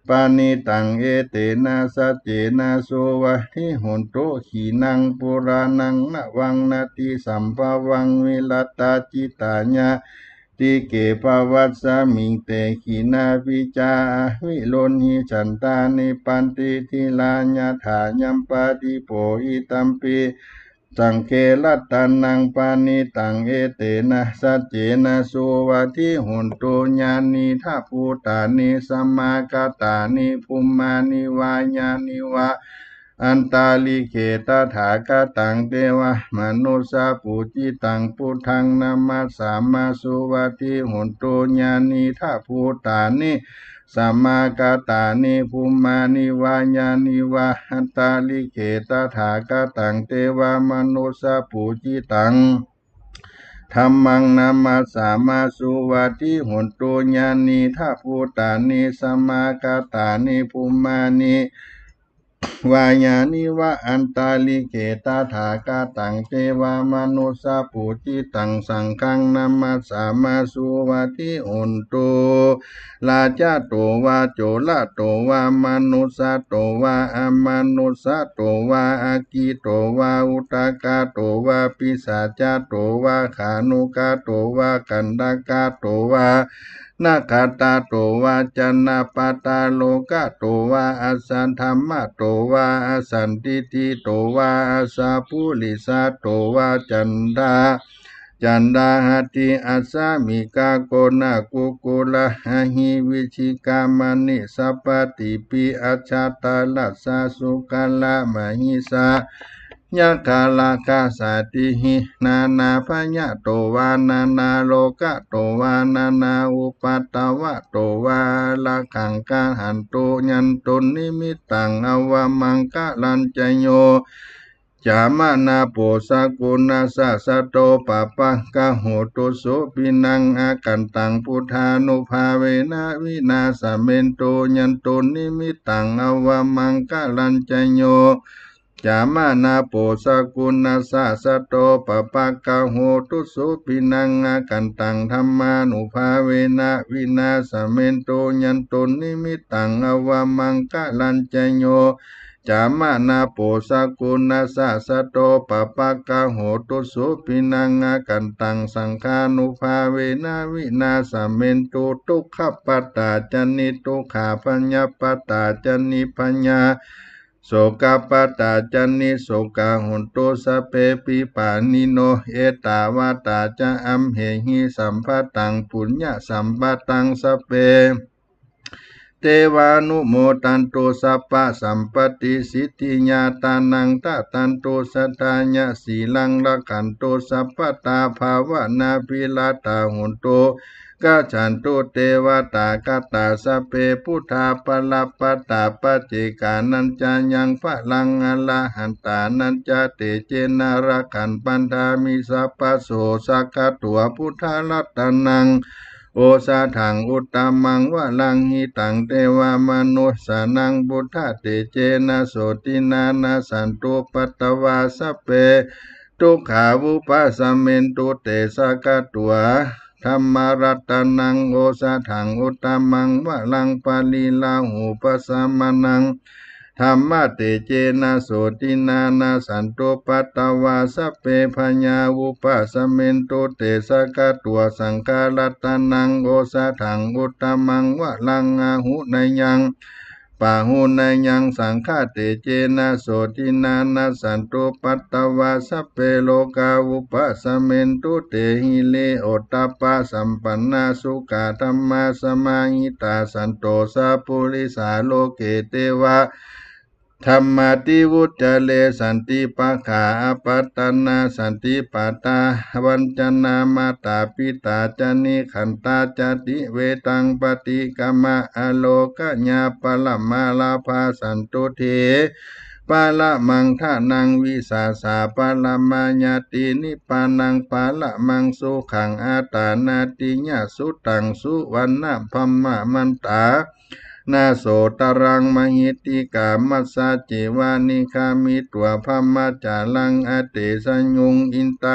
ปานิตังเอเตนะสัจเจนะสุวัติหุนตุขีนังปุรานังนะวังนาติสัมภวังวิลัตตาจิตาญะติเกภวัสสมิงเตขีนาวิจาวิโลนหิฉันตานิปันติทิลาญาถายัมปาติโปอิตัมปิ สังเคลัตตานังปานิตังเอเตนะสัจเจนะสุวัติหุนตุญาณิทัพพุตานิสัมมากตานิภูมานิวายานิวะอันตาลิเขตถากตังเทวะมนุสสาปุจิตังพุทธังนามัสสามาสุวัติหุนตุญาณิทัพพุตานิสัมมากตานิภูมานิวายานิวะอันตาลิเขตถากตังเทวมนุสสาปุจิตังธัมมังนามัสสามาสุวัติหุนตุญาณิทัพพุตานิสัมมากตานิภูมานิวายานิวะอันตาลิเกตถากตังเทวามนุสสาปุจิตังสังฆังนามัสสามาสุวัติหุนตุลาจาโตวาโจละโตวามนุสสาโตวาอมนุสสาโตวาอากิโตวาอุตกาโตวาปิสาจาโตวาขานุกาโตวากันดากาโตวานาคาตาโตวาจันนาปตาโลกาโตวาอสันธรรมะโตวาอสันติติโตวาอาสาปุลิสาโตวาจันดาหติอาสามิกาโกนากุกุละหะหิวิชิกามณิสัพพติปิอัจฉตาลัสสะสุกาละมหิสายะคาลาคาสาติหินานาพญะโตวานานาโลกะโตวานานาอุปัตตวะโตวาละขังกาหันโตยันตุนิมิตังอวมังคะลัญจโยจามานาโปสกุณาสัสโตปะปะกะโหตุสุปินังอากันตังพุทธานุภาเวนะวินาสเมนโตยันตุนิมิตังอวมังคะลัญจโยจามานาโปสกุณาสะสะโตปะปะกะโหตุสุปินังอากันตังธัมมานุภาเวนะวินาสเมนโตยันตุนิมิตังอวมังคะลัญจโยจามานาโปสกุณาสะสะโตปะปะกะโหตุสุปินังอากันตังสังฆานุภาเวนะวินาสเมนโตทุกขปัตตาจนิทุกขาปัญญปัตตาจนิปัญญาโสกปตาจันนิโสกาหุนตุสเปปิปานิโนเอตาวาตาจะอัมเหหิสัมภตังปุญญสัมปตังสเปเทวานุโมตันตุสัพพะสัมปติสิทธิญาตานังตะตันตุสัทธาญะสีลังละขันตุสัพพตาภาวนาภิลาตาหุนตุกาฉันตุเทวตากตาสเปพุทธาปลัปปตาปเจกานัญจายังพะลังอลาหันตานัญจเตเจนาระขันปันธามิสัพพโสสักขตัวพุทธารัตนังโอสาถังอุตตมังวะลังหิตังเทวามนุสสานังพุทธเตเจนะโสตินานาสันตุปัตตวาสเปทุกขาวุปัสสเมนตุเตสักขตัวธรรมรัตนังโอสาถังอุตตมังวะลังปาลีลาหูปัสสมานังธรรมะเตเจนะโสตินานาสันตุปัตตวาสเปพญาวุปัสสเมนตุเตสักขตัวสังฆรัตนังโอสาถังอุตตมังวะลังอาหุนยังปาหุนยังสังฆเตเจนะโสตินานาสันตุปัตตวาสเปโลกาวุปัสสเมนตุเตหิเลโอตตปะสัมปันนาสุขะธัมมาสมาหิตาสันโตสัพพุริสาโลเกเตวะธรรมาติวุจเจสันติปะขาอปัตตนาสันติปัตตาวัญจนามาตาปิตาจานิขันตาจติเวตังปฏิกามะอโลกญาปละมาลาภาสันตุเถปาละมังทานังวิสาสาปาละมาญาตินิปานังปาละมังสุขังอาตานาติญาสุตังสุวันนะพัมมะมันตานาโสตรังมหิติกามัสสะเจวานิคามิตัวพัมมาจาลังอเตสัญญุงอินต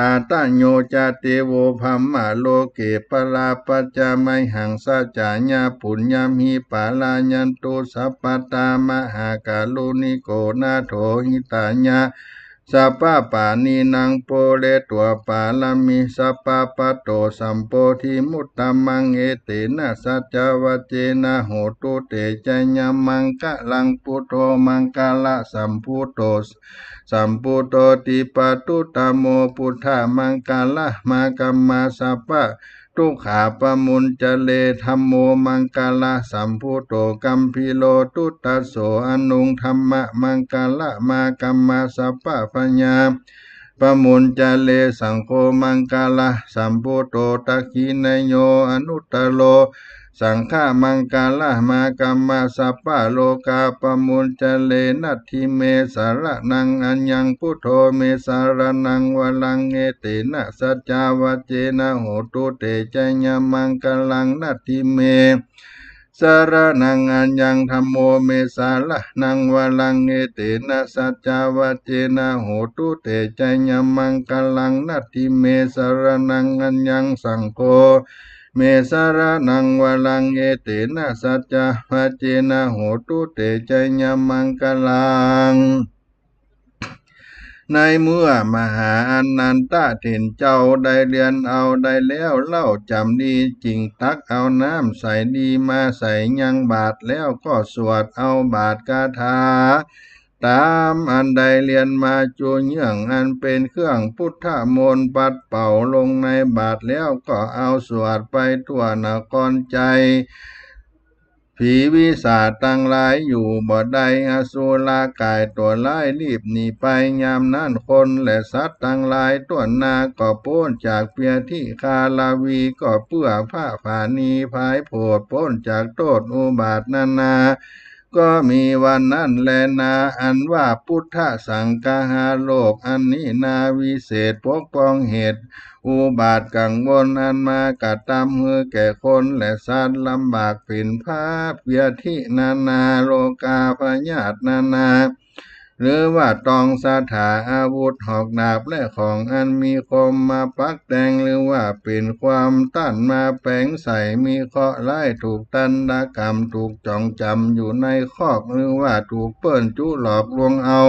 าตะโยจาเตโวพัมมาโลเกปลาปัจจามัยหังสัจจาญาปุญญามิปาลายันตุสัพพตามหากาลุนิโกนาโถหิตาญา สัพพะปานีนางโปเลตัวปาลามิสัพพะปะโตสัมโพธิมุตตมังเอเตนะสัจจวัจเจนะโหตุเตจญามังคะลังพุทโธมังคละสัมพุทโธสัมพุทโธติปตุตตโมพุทธามังคละมากัมมาสัพพะทุกขาปมุญจเลธัมโมมังคละสัมพุทโธกัมพิโลตุตตโสอนุงธัมมะมังคละมากัมมาสัพพะปัญญาปมุญจเลสังโฆมังคละสัมพุทโธตักขินโยอนุตตโลสังฆามังคละมากัมมาสัพพะโลกาปมุญจเลนัตถิเมสารนังอัญญังพุทโธเมสารนังวลังเอเตนะสัจจวัจเจนะโหตุเตจญามังคลังนัตถิเมสารนังอัญญังธัมโมเมสารนังวลังเอเตนะสัจจวัจเจนะโหตุเตจญามังคลังนัตถิเมสารนังอัญญังสังโฆเมสารนังวลังเอเตนะสัจจวัจเจนะโหตุเตจญามังคลังในเมื่อมหาอนันตเถรเจ้าได้เรียนเอาได้แล้วเล่าจำดีจริงตักเอาน้ำใส่ดีมาใส่ยังบาทแล้วก็สวดเอาบาทคาถาตามอันใดเรียนมาจูเยื่องอันเป็นเครื่องพุทธมนต์ปัดเป่าลงในบาทแล้วก็เอาสวดไปทั่วนครใจผีวิสาจตั้งหลายอยู่บ่ได้อสุรกายตัวร้ายรีบหนีไปยามนั้นคนและสัตว์ตั้งหลายตัวนาก็พ้นจากเปียที่คาลาวีก็เพื่อผ้าผานีภายโผดพ้นจากโทษอุบาทนานาก็มีวันนั้นแลนาอันว่าพุทธสังฆาโลกอันนี้นาวิเศษปกป้องเหตุอุบาทกังวลอันมากระทำมือแก่คนและสัตว์ลำบากเป็นภาพเพียทินานาโลกาพญาตนานาหรือว่าตองสถาอาวุธหอกดาบและของอันมีคมมาปักแต่งหรือว่าเป็นความต้านมาแปลงใส่มีเคราะห์ร้ายถูกตันดากรรมถูกจองจำอยู่ในคอกหรือว่าถูกเปิ้นจู้หลอกลวงเอา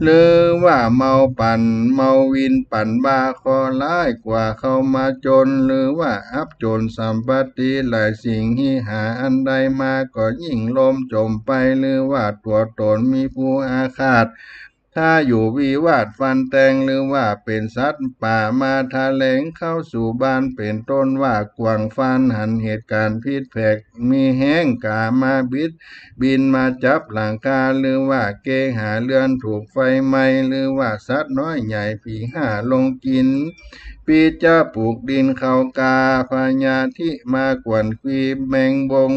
หรือว่าเมาปั่นเมาวินปั่นบาคอร้ายกว่าเข้ามาจนหรือว่าอับจนสัมปติหลายสิ่งที่หาอันใดมาก็ยิ่งลมจมไปหรือว่าตัวตนมีผู้อาฆาตถ้าอยู่วิวาทฟันแตงหรือว่าเป็นสัตว์ป่ามาทะเลงเข้าสู่บ้านเป็นต้นว่ากวางฟันหันเหตุการณ์พิษแผกมีแห้งกามาบินมาจับหลังคาหรือว่าเกหาเรือนถูกไฟไหม้หรือว่าสัตว์น้อยใหญ่ผีห่าลงกินปีจะปลูกดินเขากาพญาที่มากวนฟีแมงบง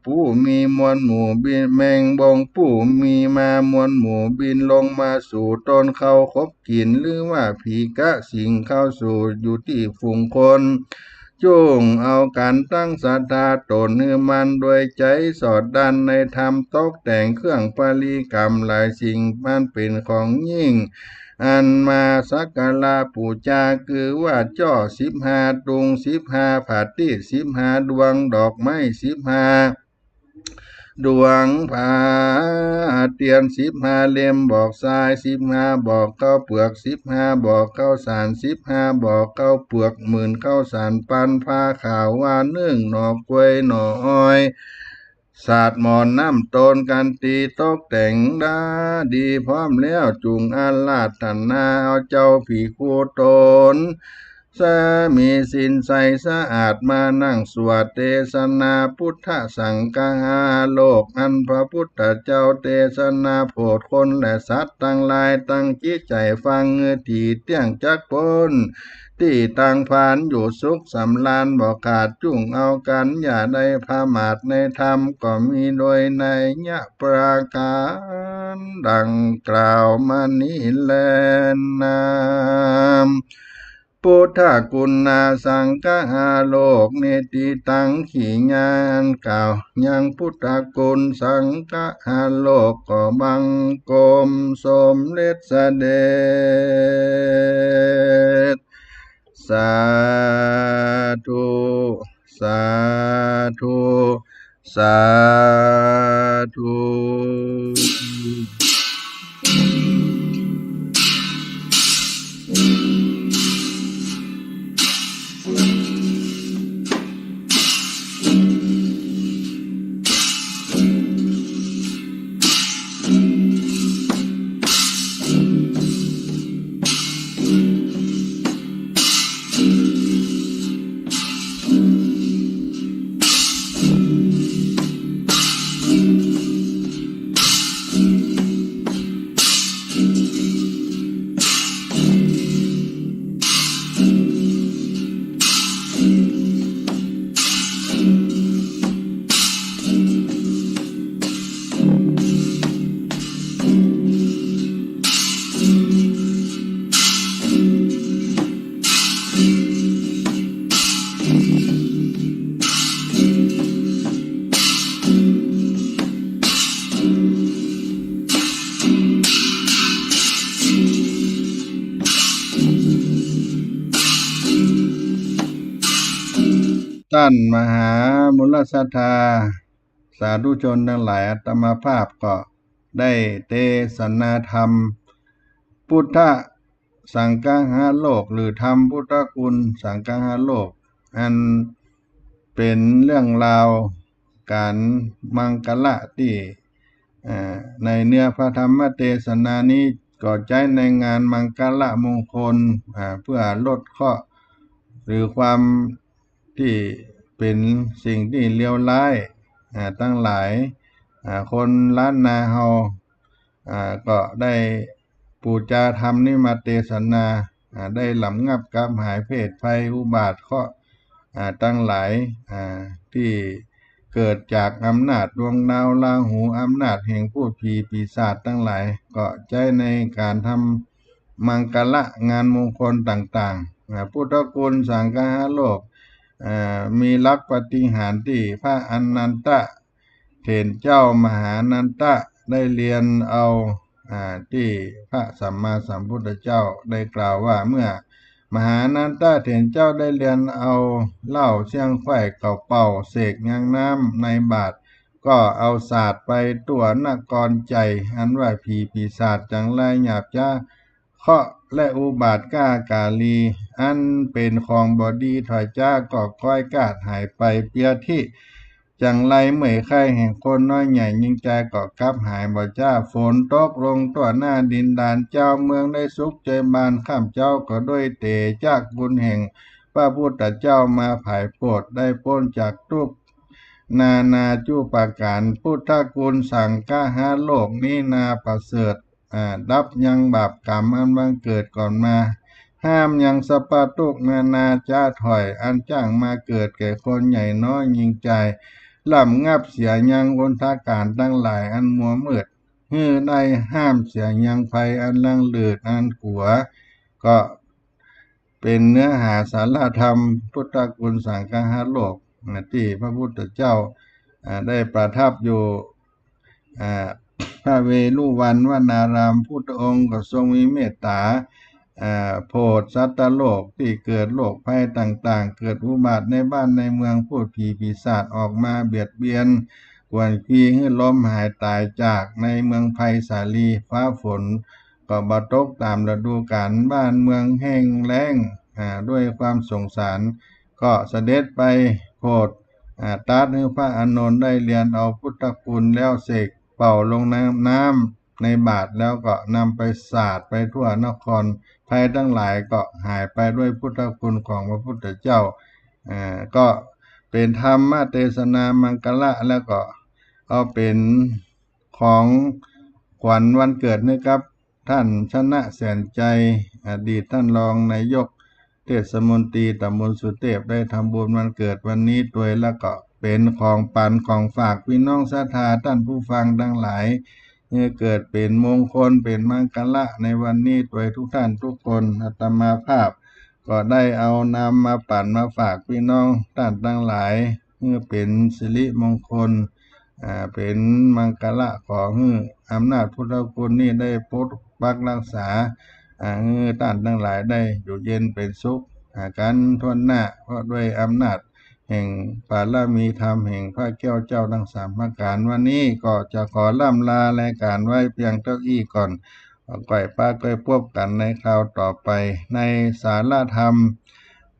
ผู้มีมวลหมู่บินแมงบงผู้มีมามวลหมู่บินลงมาสู่ต้นเขาคบกินหรือว่าผีกะสิงเข้าสู่อยู่ที่ฝูงคนจงเอาการตั้งศรัทธาตนเนื้อมันโดยใจสอดดันในธรรมตกแต่งเครื่องปริกรรมหลายสิ่งมันเป็นของยิ่งอันมาสักการะปูจาคือว่าจ่อ15ตุง15ผัดที่15ดวงดอกไม้15ดวงผาเตียน15เล่มบอกทราย15บอกข้าวเปลือก15บอกข้าวสาร15บอกข้าวเปลือกหมื่นข้าวสารปันผ้าขาวว่านึ่งหน่อกล้วยหน่ออ้อยศาสตร์หมอนน้ำต้นกันตีตกแต่งดาดีพร้อมแล้วจุงอาลาธนาเอาเจ้าผีคู่ตนสามีสินใสสะอาดมานั่งสวดเทศนาพุทธสังฆาโลกอันพระพุทธเจ้าเทศนาโปรดคนและสัตว์ตั้งหลายตั้งจิตใจฟังที่เตี้ยงจักพ้นที่ต่างผ่านอยู่สุขสำราญบ่ขาดจุ่งเอากันอย่าได้พามาดในธรรมก็มีโดยในยะประการดังกล่าวมานี้แลนะพุทธกุณาสังฆาโลกเนติตังขีญานกล่าวยังพุทธกุณสังฆาโลกก็บังกรมสมเด็จเสด็จสาธุสาธุสาธุ ท่านมหามุลศรัทธาสาธุชนทั้งหลายอาตมาภาพก็ได้เทศนาธรรมพุทธสังฆหาโลกหรือธรรมพุทธคุณสังฆหาโลกอันเป็นเรื่องราวการมังกละที่ในเนื้อพระธรรมเทศนานี้ก็ใช้ในงานมังกละมงคลเพื่อลดเคราะห์หรือความที่เป็นสิ่งที่เลวร้ายทั้งหลายคนล้านนาเฮาก็ได้ปูจาธรรมนิมาเทศนาได้หลำงับกับหายเพศภัยอุบาทเคราะห์ทั้งหลายที่เกิดจากอำนาจดวงดาวราหูอำนาจแห่งผู้ผีปีศาจทั้งหลายก็ใช้ในการทำมังกละงานมงคลต่างๆพุทธคุณสังฆหาโลกมีลักษณ์ปฏิหารย์ที่พระอนันตะเถรเจ้ามหานันตะได้เรียนเอาที่พระสัมมาสัมพุทธเจ้าได้กล่าวว่าเมื่อมหานันตะเถรเจ้าได้เรียนเอาเหล้าเชียงไข่เก่าเป่าเสกยังน้ำในบาตรก็เอาศาสตร์ไปตัวนกรใจอันว่าผีปีศาจจังไรหยาบจ้าเคาะและอุบาทก้ากาลีอันเป็นของบอดีถอยจ้าก็ค่อยกาดหายไปเปียที่จังไรเมื่อใครแห่งคนน้อยใหญ่ยิ่งใจก็กลับหายบ่จ้าฝนตกลงตัวหน้าดินดานเจ้าเมืองได้สุขใจบานข้ามเจ้าก็ด้วยเตจากบุญแห่งพระพุทธเจ้ามาผายโปรดได้พ้นจากทุกนาจูปาการพุทธคุณสังฆหาโลกนี้นาประเสริฐดับยังบาปกรรมอันบังเกิดก่อนมาห้ามยังสปาตุกนาจ้าถอยอันจ้างมาเกิดแก่คนใหญ่น้อยยิ่งใจลำงับเสียยังอนทาการทั้งหลายอันมัวมืดฮื้อได้ห้ามเสียยังภัยอันลังเลือดอันขัวก็เป็นเนื้อหาสารธรรมพุทธคุณสังฆหาโลกที่พระพุทธเจ้าได้ประทับอยู่พระเวฬุวันวนารามพุทธองค์ก็ทรงมีเมตตาโปรดสัตว์โลกที่เกิดโรคภัยต่างๆเกิดอุบัติในบ้านในเมืองพูดผีปีศาจออกมาเบียดเบียนกวนขีให้ล้มหายตายจากในเมืองไผ่สาลีฟ้าฝนก็บ่ตกตามฤดูกาลบ้านเมืองแห้งแล้งด้วยความสงสารก็เสด็จไปโปรดตัดให้พระอานนท์ได้เรียนเอาพุทธคุณแล้วเสกเป่าลงน้ำในบาตรแล้วก็นำไปสาดไปทั่วนครภัยทั้งหลายก็หายไปด้วยพุทธคุณของพระพุทธเจ้าก็เป็นธรรมเทศนามังกละแล้วก็เอาเป็นของขวัญวันเกิดนะครับท่านชนะแสนใจอดีตท่านรองนายกเทศมนตรีตำบลสุเทพได้ทำบุญวันเกิดวันนี้ด้วยแล้วก็เป็นของปันของฝากพี่น้องศรัทธาท่านผู้ฟังทั้งหลายเกิดเป็นมงคลเป็นมังกละในวันนี้ด้วยทุกท่านทุกคนอาตมาภาพก็ได้เอานำมาปั่นมาฝากพี่น้องท่านทั้งหลายเพื่อเป็นสิริมงคลเป็นมังกละของอำนาจพุทธคุณนี่ได้ปกปักรักษาท่านทั้งหลายได้อยู่เย็นเป็นสุขกันทั่วหน้าเพราะด้วยอำนาจแห่งบารมีธรรมแห่งพระแก้วเจ้าทั้งสามประการวันนี้ก็จะขอล่ำลารายการไว้เพียงเท่านี้ก่อนก่อยป้าก่อยพบกันในคราวต่อไปในสารธรรม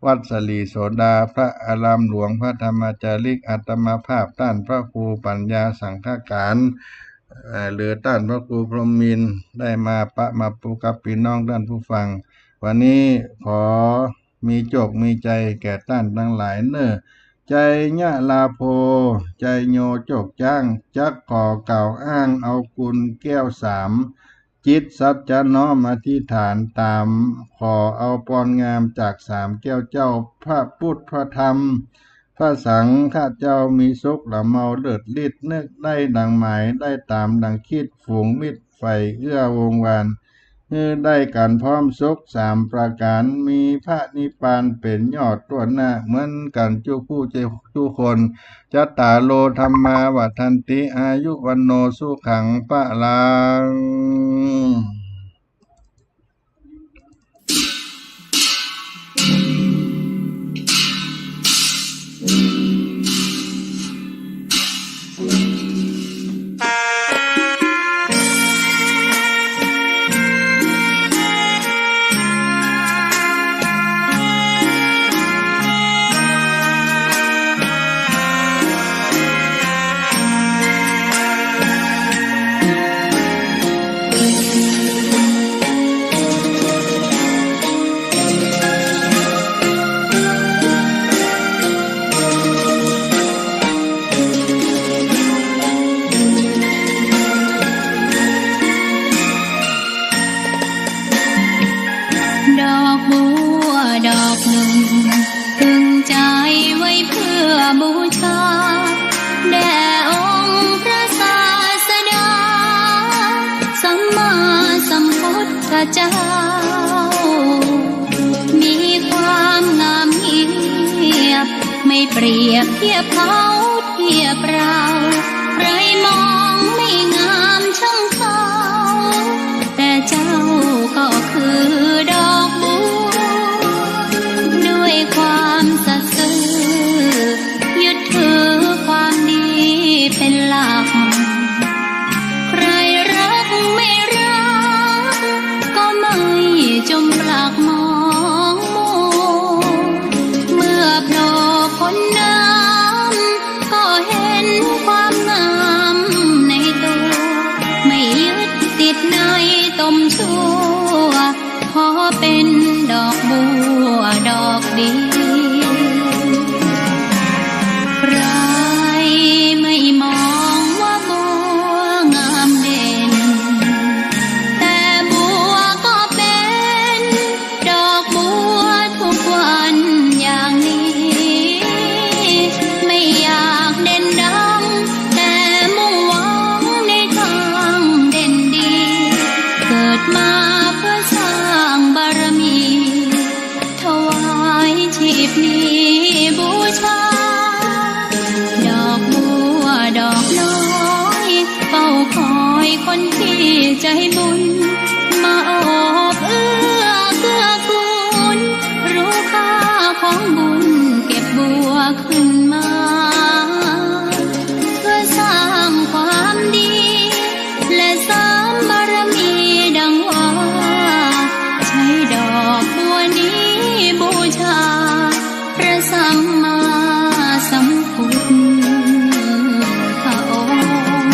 วัดสลีโสดาพระอารามหลวงพระธรรมจาริกอาตมาภาพต้านพระครูปัญญาสังฆการหรือต้านพระครูพรหมินทร์ได้มามาปูกับพี่น้องท่านผู้ฟังวันนี้ขอมีโจกมีใจแก่ท่านทั้งหลายเนอใจญะลาโภใจโยโจกจ้างจักขอเก่าอ้างเอาคุณแก้วสามจิตสัจจะน้อมอธิษฐานตามขอเอาปอนงามจากสามแก้วเจ้าพระพุทธพระธรรมพระสังฆเจ้ามีสุขละเมาเลิศฤทธิ์นึกได้ดังหมายได้ตามดังคิดฝูงมิตรไฟเอื้อวงวานได้กันพร้อมสุขสามประการมีพระนิพพานเป็นยอดตัวหน้าเหมือนกันจุผู้เจ้าทุกคนจัตตาโลธรรมาวัฏันติอายุวันโนสุขังปะลัง เจ้ามีความงามเงียบไม่เปรียบเทียบเขาเทียบเราใครมองไม่งามช่างเขาแต่เจ้าก็คือดอกบัวด้วยความสัตย์ซื่อยึดถือความดีเป็นหลักใครรักไม่รักก็ไม่จมปลักมองมัวเมื่อโผล่พ้นน้ำก็เห็นความงามในตัวไม่ยึดติดในตมชั่วขอเป็นดอกบัวดอกเดียวใครไม่มองว่าบัวงามเด่นแต่บัวก็เป็นดอกบัวทุกวันอย่างนี้ไม่อยากเด่นดังแต่มุ่งหวังในทางเด่นดีเกิดมาเพื่อสร้างบารมีถวายชีพนี้บูชาดอกบัวดอกน้อยเฝ้าคอยคนที่ใจบุญมาโอบเอื้อเกื้อกูลรู้ค่าของบุญเก็บบัวขึ้นมาเพื่อสร้างความดีและสร้างบารมีดังว่าใช้ดอกบัวนี้บูชาพระสัมมาสัมพุทธองค์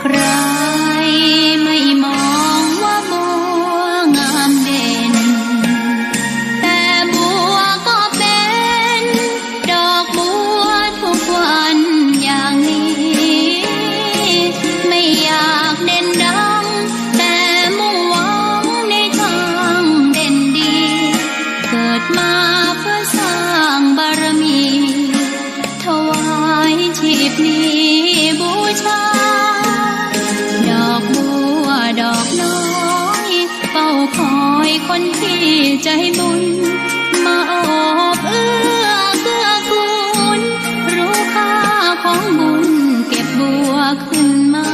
ใครไม่มองว่าบัวงามเด่นแต่บัวก็เป็นดอกบัวทุกวันอย่างนี้ไม่อยากเด่นดังแต่มุ่งหวังในทางเด่นดีเกิดมาเพื่อสร้างบารมีถวายชีพนี้บูชาดอกบัวดอกน้อยเฝ้าคอยคนที่ใจบุญมาโอบเอื้อเกื้อกูลรู้ค่าของบุญเก็บบัวขึ้นมา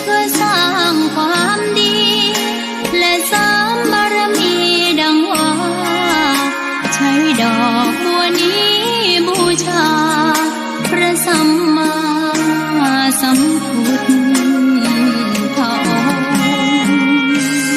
เพื่อสร้างความดีและสร้างบารมีดังว่าใช้ดอกบัวนี้บูชาพระสัมมา